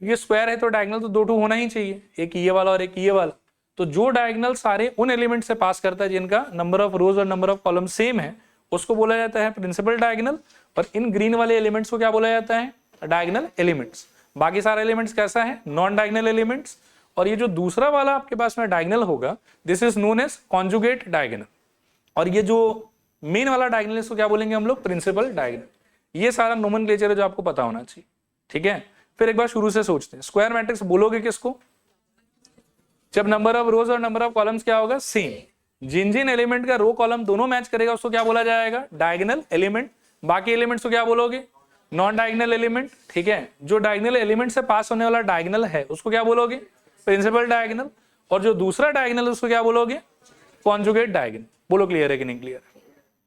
ये स्क्वायर है तो डायगोनल तो 2 होना ही चाहिए, एक ये वाला और एक ये वाला. तो जो डायगोनल सारे उन एलिमेंट से पास करता है जिनका नंबर ऑफ रोज और नंबर ऑफ कॉलम सेम है, उसको बोला जाता है प्रिंसिपल डायगोनल. और इन ग्रीन वाले एलिमेंट्स को क्या बोला जाता है? Diagonal elements. बाकी सारे एलिमेंट्स कैसा है? Non diagonal elements. और ये जो दूसरा वाला आपके पास में डायगोनल होगा, this is known as conjugate diagonal. और ये जो मेन वाला डायगोनल इसको क्या बोलेंगे हम लोग? Principal diagonal. ये सारा नोमेनक्लेचर है जो आपको पता होना चाहिए. ठीक है. फिर एक बार शुरू से सोचते हैं. स्क्वायर मैट्रिक्स बोलोगे किसको? जब नंबर ऑफ रोज और नंबर ऑफ कॉलम्स क्या होगा? सेम. जिन जिन एलिमेंट का रो कॉलम दोनों मैच करेगा उसको क्या बोला जाएगा? Diagonal element. बाकी एलिमेंट्स को क्या बोलोगे? Non diagonal element. ठीक है. जो डायगोनल एलिमेंट से पास होने वाला डायगोनल है उसको क्या बोलोगे? Principal diagonal. और जो दूसरा डायगोनल उसको क्या बोलोगे? Conjugate diagonal. बोलो क्लियर है कि नहीं क्लियर?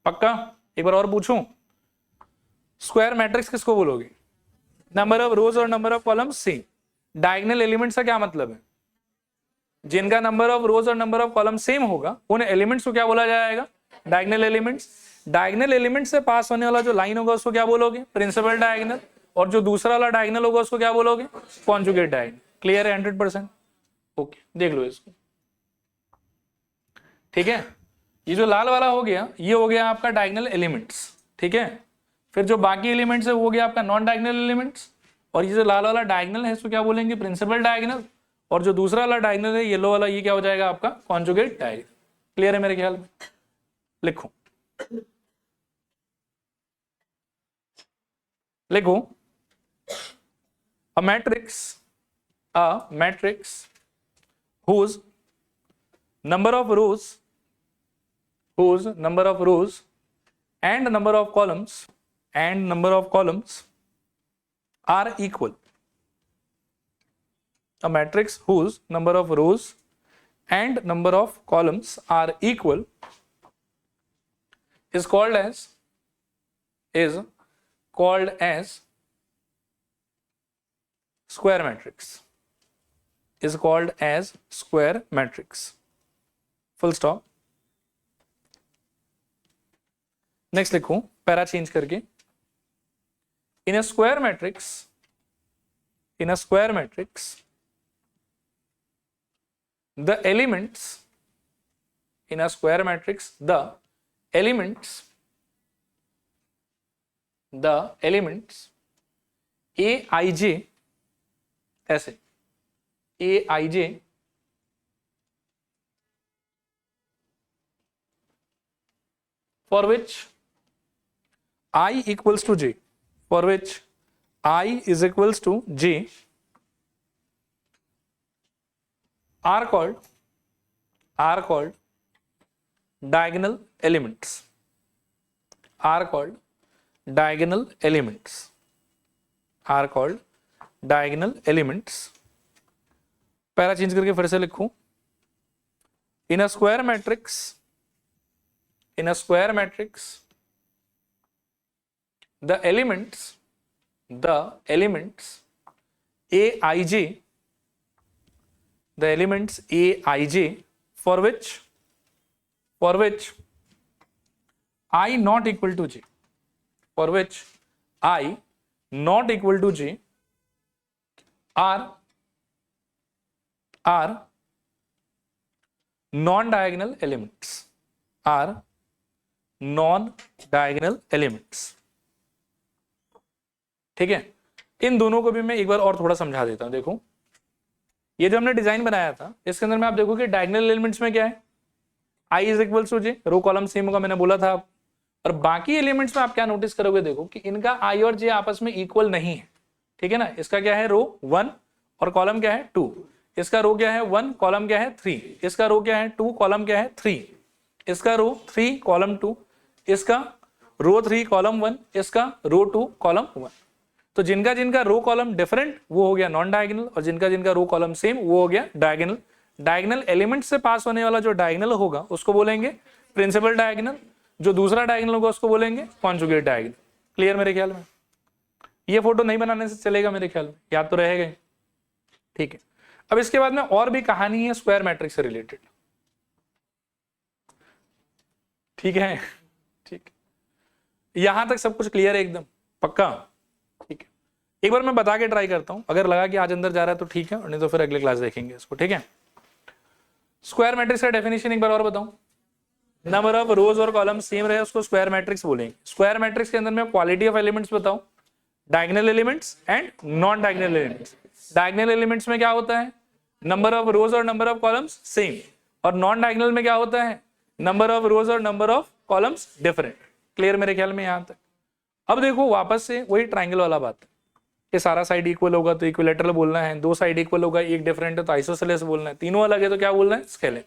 पक्का? एक बार और पूछूं, स्क्वायर मैट्रिक्स किसको बोलोगे? नंबर ऑफ रोज और number of columns same. Diagonal elements का क्या मतलब है? जिनका नंबर ऑफ रोज और नंबर ऑफ कॉलम सेम होगा उन एलिमेंट्स को क्या बोला जाएगा? Diagonal elements. डायगोनल एलिमेंट से पास होने वाला जो लाइन होगा उसको क्या बोलोगे? Principal diagonal. और जो दूसरा वाला डायगोनल होगा उसको क्या बोलोगे? Conjugate diagonal. क्लियर है 100%? ओके, देख लो इसको। ठीक है, ये जो लाल वाला हो गया ये हो गया आपका डायगोनल एलिमेंट्स। ठीक है, फिर जो बाकी एलिमेंट्स है वो हो गया आपका नॉन डायगोनल एलिमेंट्स। और ये जो लाल वाला डायगोनल है इसको क्या बोलेंगे? Principal diagonal. और जो दूसरा वाला डायगोनल है येलो वाला, ये क्या हो जाएगा आपका? Conjugate diagonal. क्लियर है मेरे ख्याल में? लिखो लिखो a matrix whose number of rows and number of columns are equal. A matrix whose number of rows and number of columns are equal is called as square matrix. Is called as square matrix. Full stop. Next लिखूं para change करके। In a square matrix, the elements aij, ऐसे aij for which I equals to j, are called diagonal elements. Para change करके फिर से लिखूं। In a square matrix the elements aij for which I not equal to j, are non-diagonal elements। ठीक है, इन दोनों को भी मैं एक बार और थोड़ा समझा देता हूं। देखो, ये जो हमने डिजाइन बनाया था इसके अंदर में आप देखो कि डायगोनल एलिमेंट्स में क्या है? I is equal to J, row column same होगा, मैंने बोला था। और बाकी एलिमेंट्स में आप क्या नोटिस करोगे? देखो कि इनका I और J आपस में इक्वल नहीं है। ठीक है ना, इसका क्या है? रो 1 और कॉलम क्या है? 2। इसका रो क्या है? 1, कॉलम क्या है? 3। इसका रो क्या है? 2, कॉलम क्या है? 3। इसका रो 3 कॉलम 2, इसका रो 3 कॉलम 1, इसका रो 2 कॉलम 1। तो जिनका रो कॉलम डिफरेंट वो हो गया नॉन डायगोनल, और जिनका रो कॉलम सेम वो हो गया डायगोनल। डायगोनल एलिमेंट से पास होने वाला जो डायगोनल होगा उसको बोलेंगे प्रिंसिपल डायगोनल, जो दूसरा डायगोनल होगा उसको बोलेंगे कॉन्जुगेट डायगोनल। क्लियर मेरे ख्याल में? ये फोटो नहीं बनाने से चलेगा मेरे ख्याल में, याद तो रहेगा। ठीक है, अब इसके बाद में और भी कहानी है स्क्वायर मैट्रिक्स से रिलेटेड। ठीक है, ठीक, यहां तक सब कुछ क्लियर है एकदम पक्का? ठीक है, एक बार मैं बता के ट्राई करता हूं, अगर लगा कि आज अंदर जा रहा है तो ठीक है, और नहीं तो फिर अगले क्लास देखेंगे इसको। ठीक है, स्क्वायर मैट्रिक्स का डेफिनेशन एक बार और बताऊं। नंबर ऑफ रोज और कॉलम सेम रहे उसको स्क्वायर मैट्रिक्स बोलेंगे। स्क्वायर मैट्रिक्स के अंदर में क्वालिटी ऑफ एलिमेंट्स बताऊं, diagonal elements and non diagonal elements. Diagonal elements में क्या होता है? नंबर ऑफ रोज और नंबर ऑफ कॉलम्स सेम। और नॉन डायगोनल में क्या होता है? नंबर ऑफ रोज और number of columns different. Clear मेरे ख्याल में यहां तक? अब देखो वापस से वही ट्राइंगल वाला बात, ये सारा साइड इक्वल होगा तो इक्विलेटरल बोलना है, दो साइड इक्वल होगा एक डिफरेंट है तो आइसोसेलेस बोलना है, तीनों अलग है तो क्या बोलना है? स्केलर।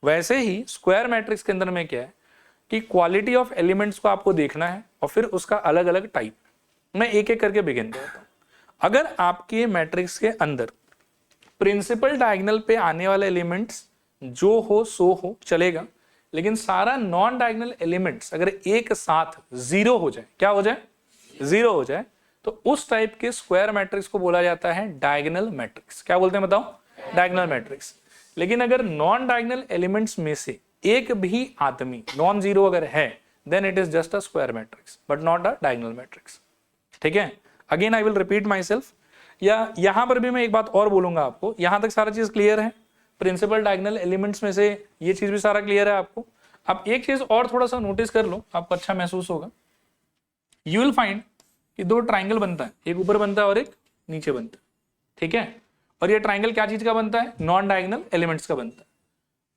वैसे ही स्क्वायर मैट्रिक्स के अंदर में क्या है कि क्वालिटी ऑफ एलिमेंट्स को आपको देखना है और फिर उसका अलग अलग टाइप। मैं एक एक करके बिगिन करता हूं। अगर आपके मैट्रिक्स के अंदर प्रिंसिपल डायगोनल पे आने वाले एलिमेंट्स जो हो सो हो चलेगा, लेकिन सारा नॉन डायगोनल एलिमेंट्स अगर एक साथ जीरो हो जाए, क्या हो जाए? जीरो हो जाए, तो उस टाइप के स्क्वायर मैट्रिक्स को बोला जाता है डायगोनल मैट्रिक्स। क्या बोलते हैं बताओ? Diagonal matrix. लेकिन अगर नॉन डायगोनल एलिमेंट्स में से एक भी आदमी नॉन जीरो अगर है, then it is just a square matrix but not a diagonal matrix. ठीक है, again I will repeat myself, या यहां पर भी मैं एक बात और बोलूंगा आपको, यहां तक सारा चीज क्लियर है, प्रिंसिपल डायगोनल एलिमेंट्स में से ये चीज भी सारा क्लियर है आपको। अब एक चीज और थोड़ा सा नोटिस कर लो, आपको अच्छा महसूस होगा। यू विल फाइंड कि दो ट्राइंगल बनता है, एक ऊपर बनता है और एक नीचे बनता है। ठीक है, और ये ट्राइंगल क्या चीज का बनता है? नॉन डायगोनल एलिमेंट्स का बनता है।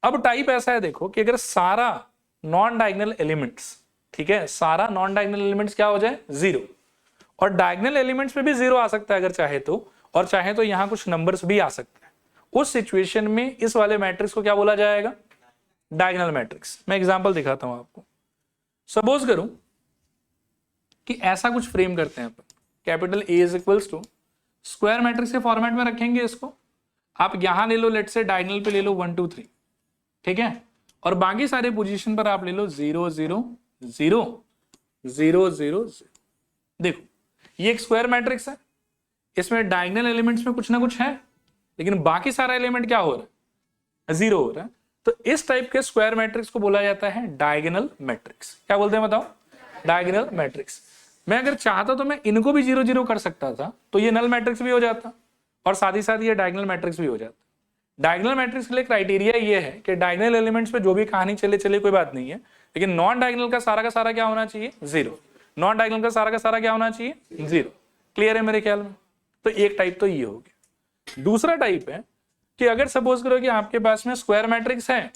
अब टाइप ऐसा है देखो कि अगर सारा नॉन डायगोनल एलिमेंट्स, ठीक है, सारा नॉन डायगोनल एलिमेंट्स क्या हो जाए? जीरो, और डायगोनल एलिमेंट्स में भी जीरो आ सकता है अगर चाहे तो, और चाहे तो यहां कुछ नंबर्स भी आ सकते हैं। उस सिचुएशन में इस वाले मैट्रिक्स को क्या बोला जाएगा? Diagonal matrix. मैं एग्जांपल दिखाता हूं आपको। सपोज करूं कि ऐसा कुछ फ्रेम करते हैं अपन, capital A is equals to, square matrix के फॉर्मेट में रखेंगे इसको। आप यहां ले लो, लेट से डायगोनल पे ले लो 1 2 3, ठीक है, और बाकी सारे पोजीशन पर आप ले लो 0 0 0 0 0 0। देखो ये एक स्क्वायर मैट्रिक्स है, इसमें डायगोनल एलिमेंट्स में कुछ ना कुछ है, लेकिन बाकी सारा एलिमेंट क्या हो रहा है? जीरो हो रहा है। तो इस टाइप के स्क्वायर मैट्रिक्स को बोला जाता है डायगोनल मैट्रिक्स। क्या बोलते हैं बताओ? Diagonal matrix. मैं अगर चाहता तो मैं इनको भी 0 0 कर सकता था, तो ये नल मैट्रिक्स भी हो जाता, और साथ ही साथ ये डायगोनल मैट्रिक्स भी हो जाता। डायगोनल मैट्रिक्स के लिए क्राइटेरिया ये है कि डायगोनल एलिमेंट्स पे जो भी कहानी चले चले कोई बात नहीं है, लेकिन नॉन डायगोनल का सारा क्या होना चाहिए? जीरो। नॉन डायगोनल का सारा क्या होना चाहिए? जीरो। क्लियर है मेरे ख्याल में? तो एक टाइप तो ये हो गया। दूसरा टाइप है कि अगर सपोज करो कि आपके पास में स्क्वायर मैट्रिक्स है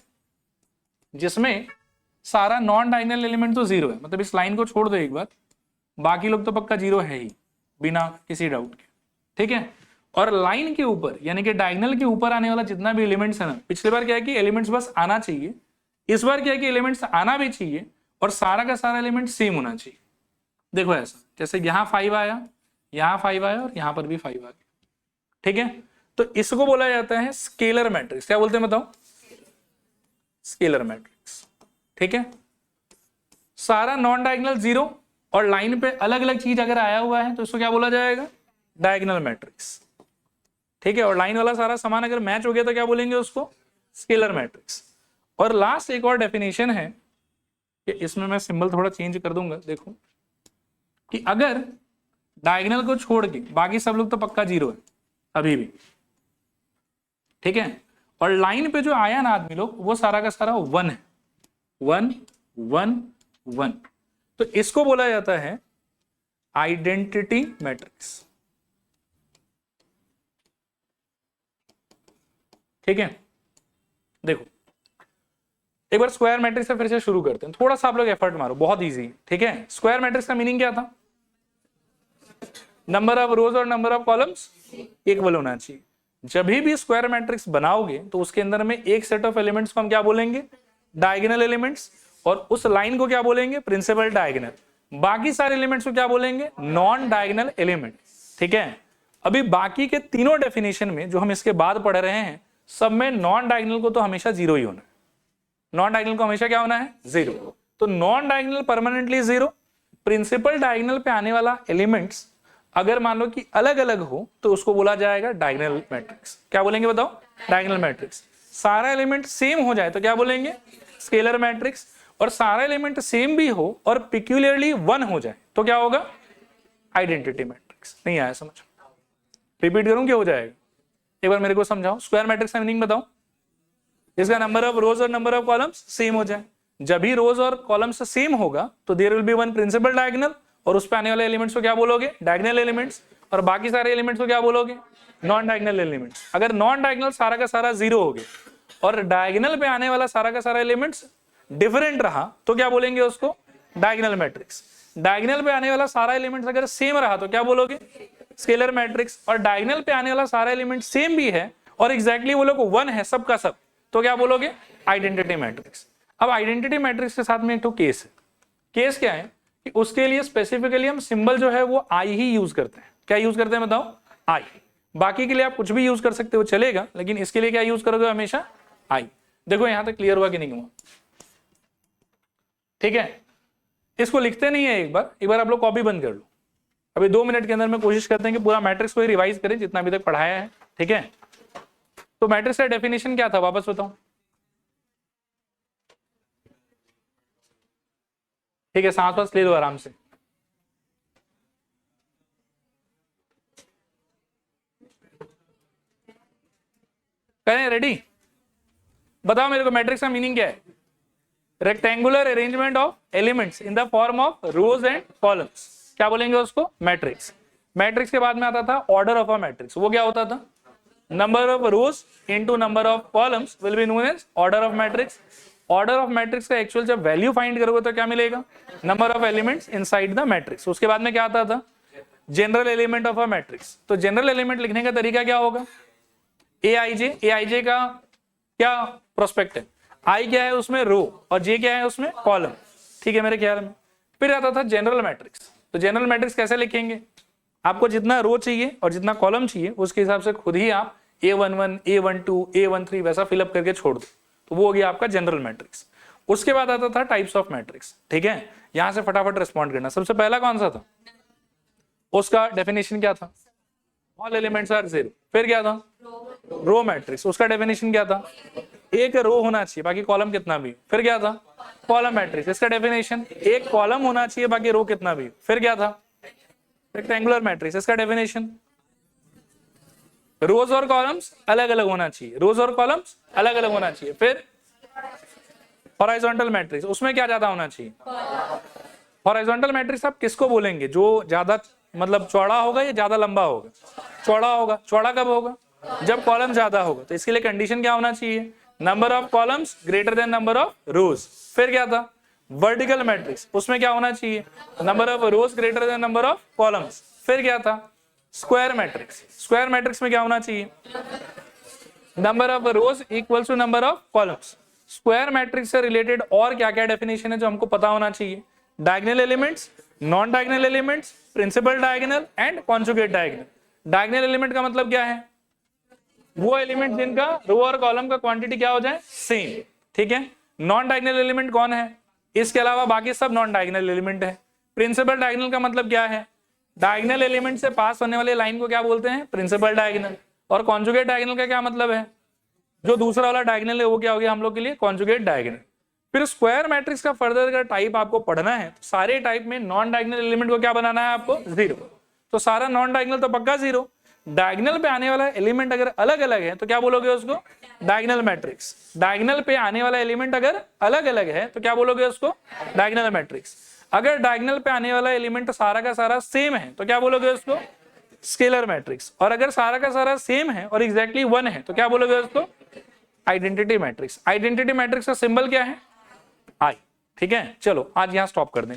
जिसमें सारा नॉन डायगोनल एलिमेंट तो जीरो है, मतलब इस लाइन को छोड़ दो एक बार, बाकी लोग तो पक्का जीरो है ही बिना किसी डाउट के। ठीक है, और लाइन के ऊपर यानी कि डायगोनल के ऊपर आने वाला जितना भी एलिमेंट्स है ना, पिछली बार क्या है कि एलिमेंट्स बस आना चाहिए, इस बार क्या है कि एलिमेंट्स आना भी चाहिए और सारा का सारा एलिमेंट सेम होना चाहिए। देखो ऐसा, जैसे यहां 5 आया, यहां 5 आया और यहां पर भी 5 आ गया। ठीक है, तो इसको बोला जाता है स्केलर मैट्रिक्स। क्या बोलते हैं बताओ? Scalar matrix. ठीक है, सारा नॉन डायगोनल जीरो और लाइन पे अलग अलग चीज अगर आया हुआ है तो इसको क्या बोला जाएगा? Diagonal matrix. ठीक है, और लाइन वाला सारा सामान अगर मैच हो गया तो क्या बोलेंगे उसको? Scalar matrix. और लास्ट एक और डेफिनेशन है कि इसमें मैं सिंबल थोड़ा चेंज कर दूंगा, देखो कि अगर डायगोनल को छोड़ के बाकी सब लोग तो पक्का जीरो है अभी भी, ठीक है, और लाइन पे जो आया ना आदमी लोग, वो सारा का सारा 1 है, 1 1 1। तो इसको बोला जाता है आइडेंटिटी मैट्रिक्स। ठीक है, देखो एक बार स्क्वायर मैट्रिक्स से फिर से शुरू करते हैं, थोड़ा सा आप लोग एफर्ट मारो, बहुत इजी। ठीक है, स्क्वायर मैट्रिक्स का मीनिंग क्या था? नंबर ऑफ रोज और नंबर ऑफ कॉलम्स इक्वल होना चाहिए। जब भी स्क्वायर मैट्रिक्स बनाओगे तो उसके अंदर में एक सेट ऑफ एलिमेंट्स को हम क्या बोलेंगे? डायगोनल एलिमेंट्स, और उस लाइन को क्या बोलेंगे? Principal diagonal. बाकी सारे एलिमेंट्स को क्या बोलेंगे? Non diagonal element. ठीक है, अभी बाकी के तीनों डेफिनेशन में जो हम इसके बाद पढ़ रहे हैं, सब में नॉन डायगोनल को तो हमेशा जीरो ही होना है। नॉन डायगोनल को हमेशा क्या होना है? जीरो। तो non diagonal permanently zero. Principal diagonal पे आने वाला एलिमेंट्स अगर मान लो कि अलग अलग हो तो उसको बोला जाएगा डायगोनल मैट्रिक्स। क्या बोलेंगे बताओ? Diagonal matrix. सारा एलिमेंट सेम हो जाए तो क्या बोलेंगे? Scalar matrix. और सारा एलिमेंट सेम भी हो और पिक्यूलियरली 1 हो जाए तो क्या होगा? Identity matrix. नहीं आया समझ? रिपीट करूं क्या हो जाएगा? एक बार मेरे को समझाओ, स्क्वायर मैट्रिक्स का मीनिंग बताओ। इसका नंबर ऑफ रोज और नंबर ऑफ कॉलम्स सेम हो जाए। जब भी रोज और कॉलम्स सेम होगा तो there will be one principal diagonal, और उस पे आने वाले एलिमेंट्स को क्या बोलोगे? Diagonal elements. और बाकी सारे एलिमेंट्स को क्या बोलोगे? Non diagonal elements. अगर नॉन डायगोनल सारा का सारा जीरो हो गया और डायगोनल पे आने वाला सारा का सारा एलिमेंट्स डिफरेंट रहा तो क्या बोलेंगे उसको? Diagonal matrix. डायगोनल पे आने वाला सारा एलिमेंट्स अगर सेम रहा तो क्या बोलोगे? Scalar matrix. और डायगोनल पे आने वाला सारा एलिमेंट सेम भी है और एग्जैक्टली वो लोग 1 है सब का सब, तो क्या बोलोगे? Identity matrix. अब आइडेंटिटी मैट्रिक्स के साथ में एक तो केस है। केस क्या है कि उसके लिए स्पेसिफिकली हम सिंबल जो है वो आई ही यूज करते हैं। क्या यूज करते हैं बताओ? आई। बाकी के लिए आप कुछ भी यूज कर सकते हो, चलेगा, लेकिन इसके लिए क्या यूज करोगे? हमेशा आई। देखो यहां तक क्लियर हुआ कि नहीं हुआ? ठीक है, इसको लिखते नहीं है, एक बार आप लोग कॉपी बंद कर लो। अभी 2 मिनट के अंदर में कोशिश करते हैं कि पूरा मैट्रिक्स को ही रिवाइज करें जितना अभी तक पढ़ाया है। ठीक है, तो मैट्रिक्स का डेफिनेशन क्या था वापस बताओ। ठीक है, सांस वास ले लो आराम से। करें, रेडी? बताओ मेरे को मैट्रिक्स का मीनिंग क्या है। Rectangular arrangement of elements in the form of rows and columns, क्या बोलेंगे उसको, मैट्रिक्स। मैट्रिक्स के बाद में आता था ऑर्डर ऑफ अ मैट्रिक्स, वो क्या होता था, number of rows into number of columns will be known as order of matrix. Order of matrix का एक्चुअल जब वैल्यू फाइंड करोगे तो क्या मिलेगा, number of elements inside the matrix. उसके बाद में क्या आता था, general element of a matrix. तो जनरल एलिमेंट लिखने का तरीका क्या होगा, ए आई जे का क्या प्रोस्पेक्ट है, आई क्या है उसमें रो और जे क्या है उसमें कॉलम, ठीक है मेरे ख्याल में। फिर आता था जनरल मैट्रिक्स। तो जनरल मैट्रिक्स कैसे लिखेंगे, आपको जितना रो चाहिए और जितना कॉलम चाहिए उसके हिसाब से खुद ही आप A11, A12, A13 वैसा फिलअप करके छोड़ दो, तो वो हो गया आपका जनरल मैट्रिक्स। उसके बाद आता था टाइप्स ऑफ मैट्रिक्स। ठीक है, यहां से फटाफट रिस्पॉन्ड करना। सबसे पहला कौन सा था, उसका डेफिनेशन क्या था, ऑल एलिमेंट्स आर जीरो। फिर क्या था, रो मैट्रिक्स, उसका डेफिनेशन क्या था, एक रो होना चाहिए बाकी कॉलम कितना भी। फिर क्या था, कॉलम मैट्रिक्स, इसका डेफिनेशन एक कॉलम होना चाहिए बाकी रो कितना भी। फिर क्या था, रेक्टेंगुलर मैट्रिक्स, इसका डेफिनेशन रोज और कॉलम्स अलग अलग होना चाहिए, रोज और कॉलम्स अलग अलग होना चाहिए। फिर हॉरिजॉन्टल मैट्रिक्स, उसमें क्या ज्यादा होना चाहिए, हॉरिजॉन्टल मैट्रिक्स आप किसको बोलेंगे, जो ज्यादा मतलब चौड़ा होगा या ज्यादा लंबा होगा, चौड़ा होगा। चौड़ा कब होगा, जब कॉलम ज्यादा होगा। तो इसके लिए कंडीशन क्या होना चाहिए, number of columns greater than number of रोज। फिर क्या था, वर्टिकल मैट्रिक्स, उसमें क्या होना चाहिए, number of rose greater than number of columns. फिर क्या था, स्क्वायर मैट्रिक्स, स्क्वायर मैट्रिक्स में क्या होना चाहिए, number of rows equals to number of columns. Square matrix से रिलेटेड और क्या क्या डेफिनेशन है जो हमको पता होना चाहिए, diagonal elements, non diagonal elements, principal diagonal and conjugate diagonal. Diagonal element का मतलब क्या है, वो एलिमेंट जिनका रो और कॉलम का क्वांटिटी क्या हो जाए, सेम। ठीक है, नॉन डायगोनल एलिमेंट कौन है, इसके अलावा बाकी सब नॉन डायगोनल एलिमेंट है। प्रिंसिपल डायगोनल का मतलब क्या है, डायगोनल एलिमेंट से पास होने वाले लाइन को क्या बोलते हैं, प्रिंसिपल डायगोनल। और कॉन्जुगेट डायगोनल का क्या मतलब है, जो दूसरा वाला डायगोनल है वो क्या हो गया हम लोग के लिए, कॉन्जुगेट डायगोनल। फिर स्क्वायर मैट्रिक्स का फर्दर अगर टाइप आपको पढ़ना है तो सारे टाइप में नॉन डायगोनल एलिमेंट को क्या बनाना है आपको, जीरो। तो सारा नॉन डायगोनल तो पक्का जीरो। डायगोनल पे आने वाला एलिमेंट अगर अलग अलग है तो क्या बोलोगे उसको, डायगोनल मैट्रिक्स। डायगोनल पे आने वाला एलिमेंट अगर अलग अलग है तो क्या बोलोगे उसको, डायगोनल मैट्रिक्स। अगर डायगोनल पे आने वाला एलिमेंट सारा का सारा सेम है तो क्या बोलोगे उसको, स्केलर मैट्रिक्स। और अगर सारा का सारा सेम है और एग्जैक्टली 1 है तो क्या बोलोगे उसको, आइडेंटिटी मैट्रिक्स। आइडेंटिटी मैट्रिक्स का सिंबल क्या है, आई। ठीक है, चलो आज यहां स्टॉप कर दें।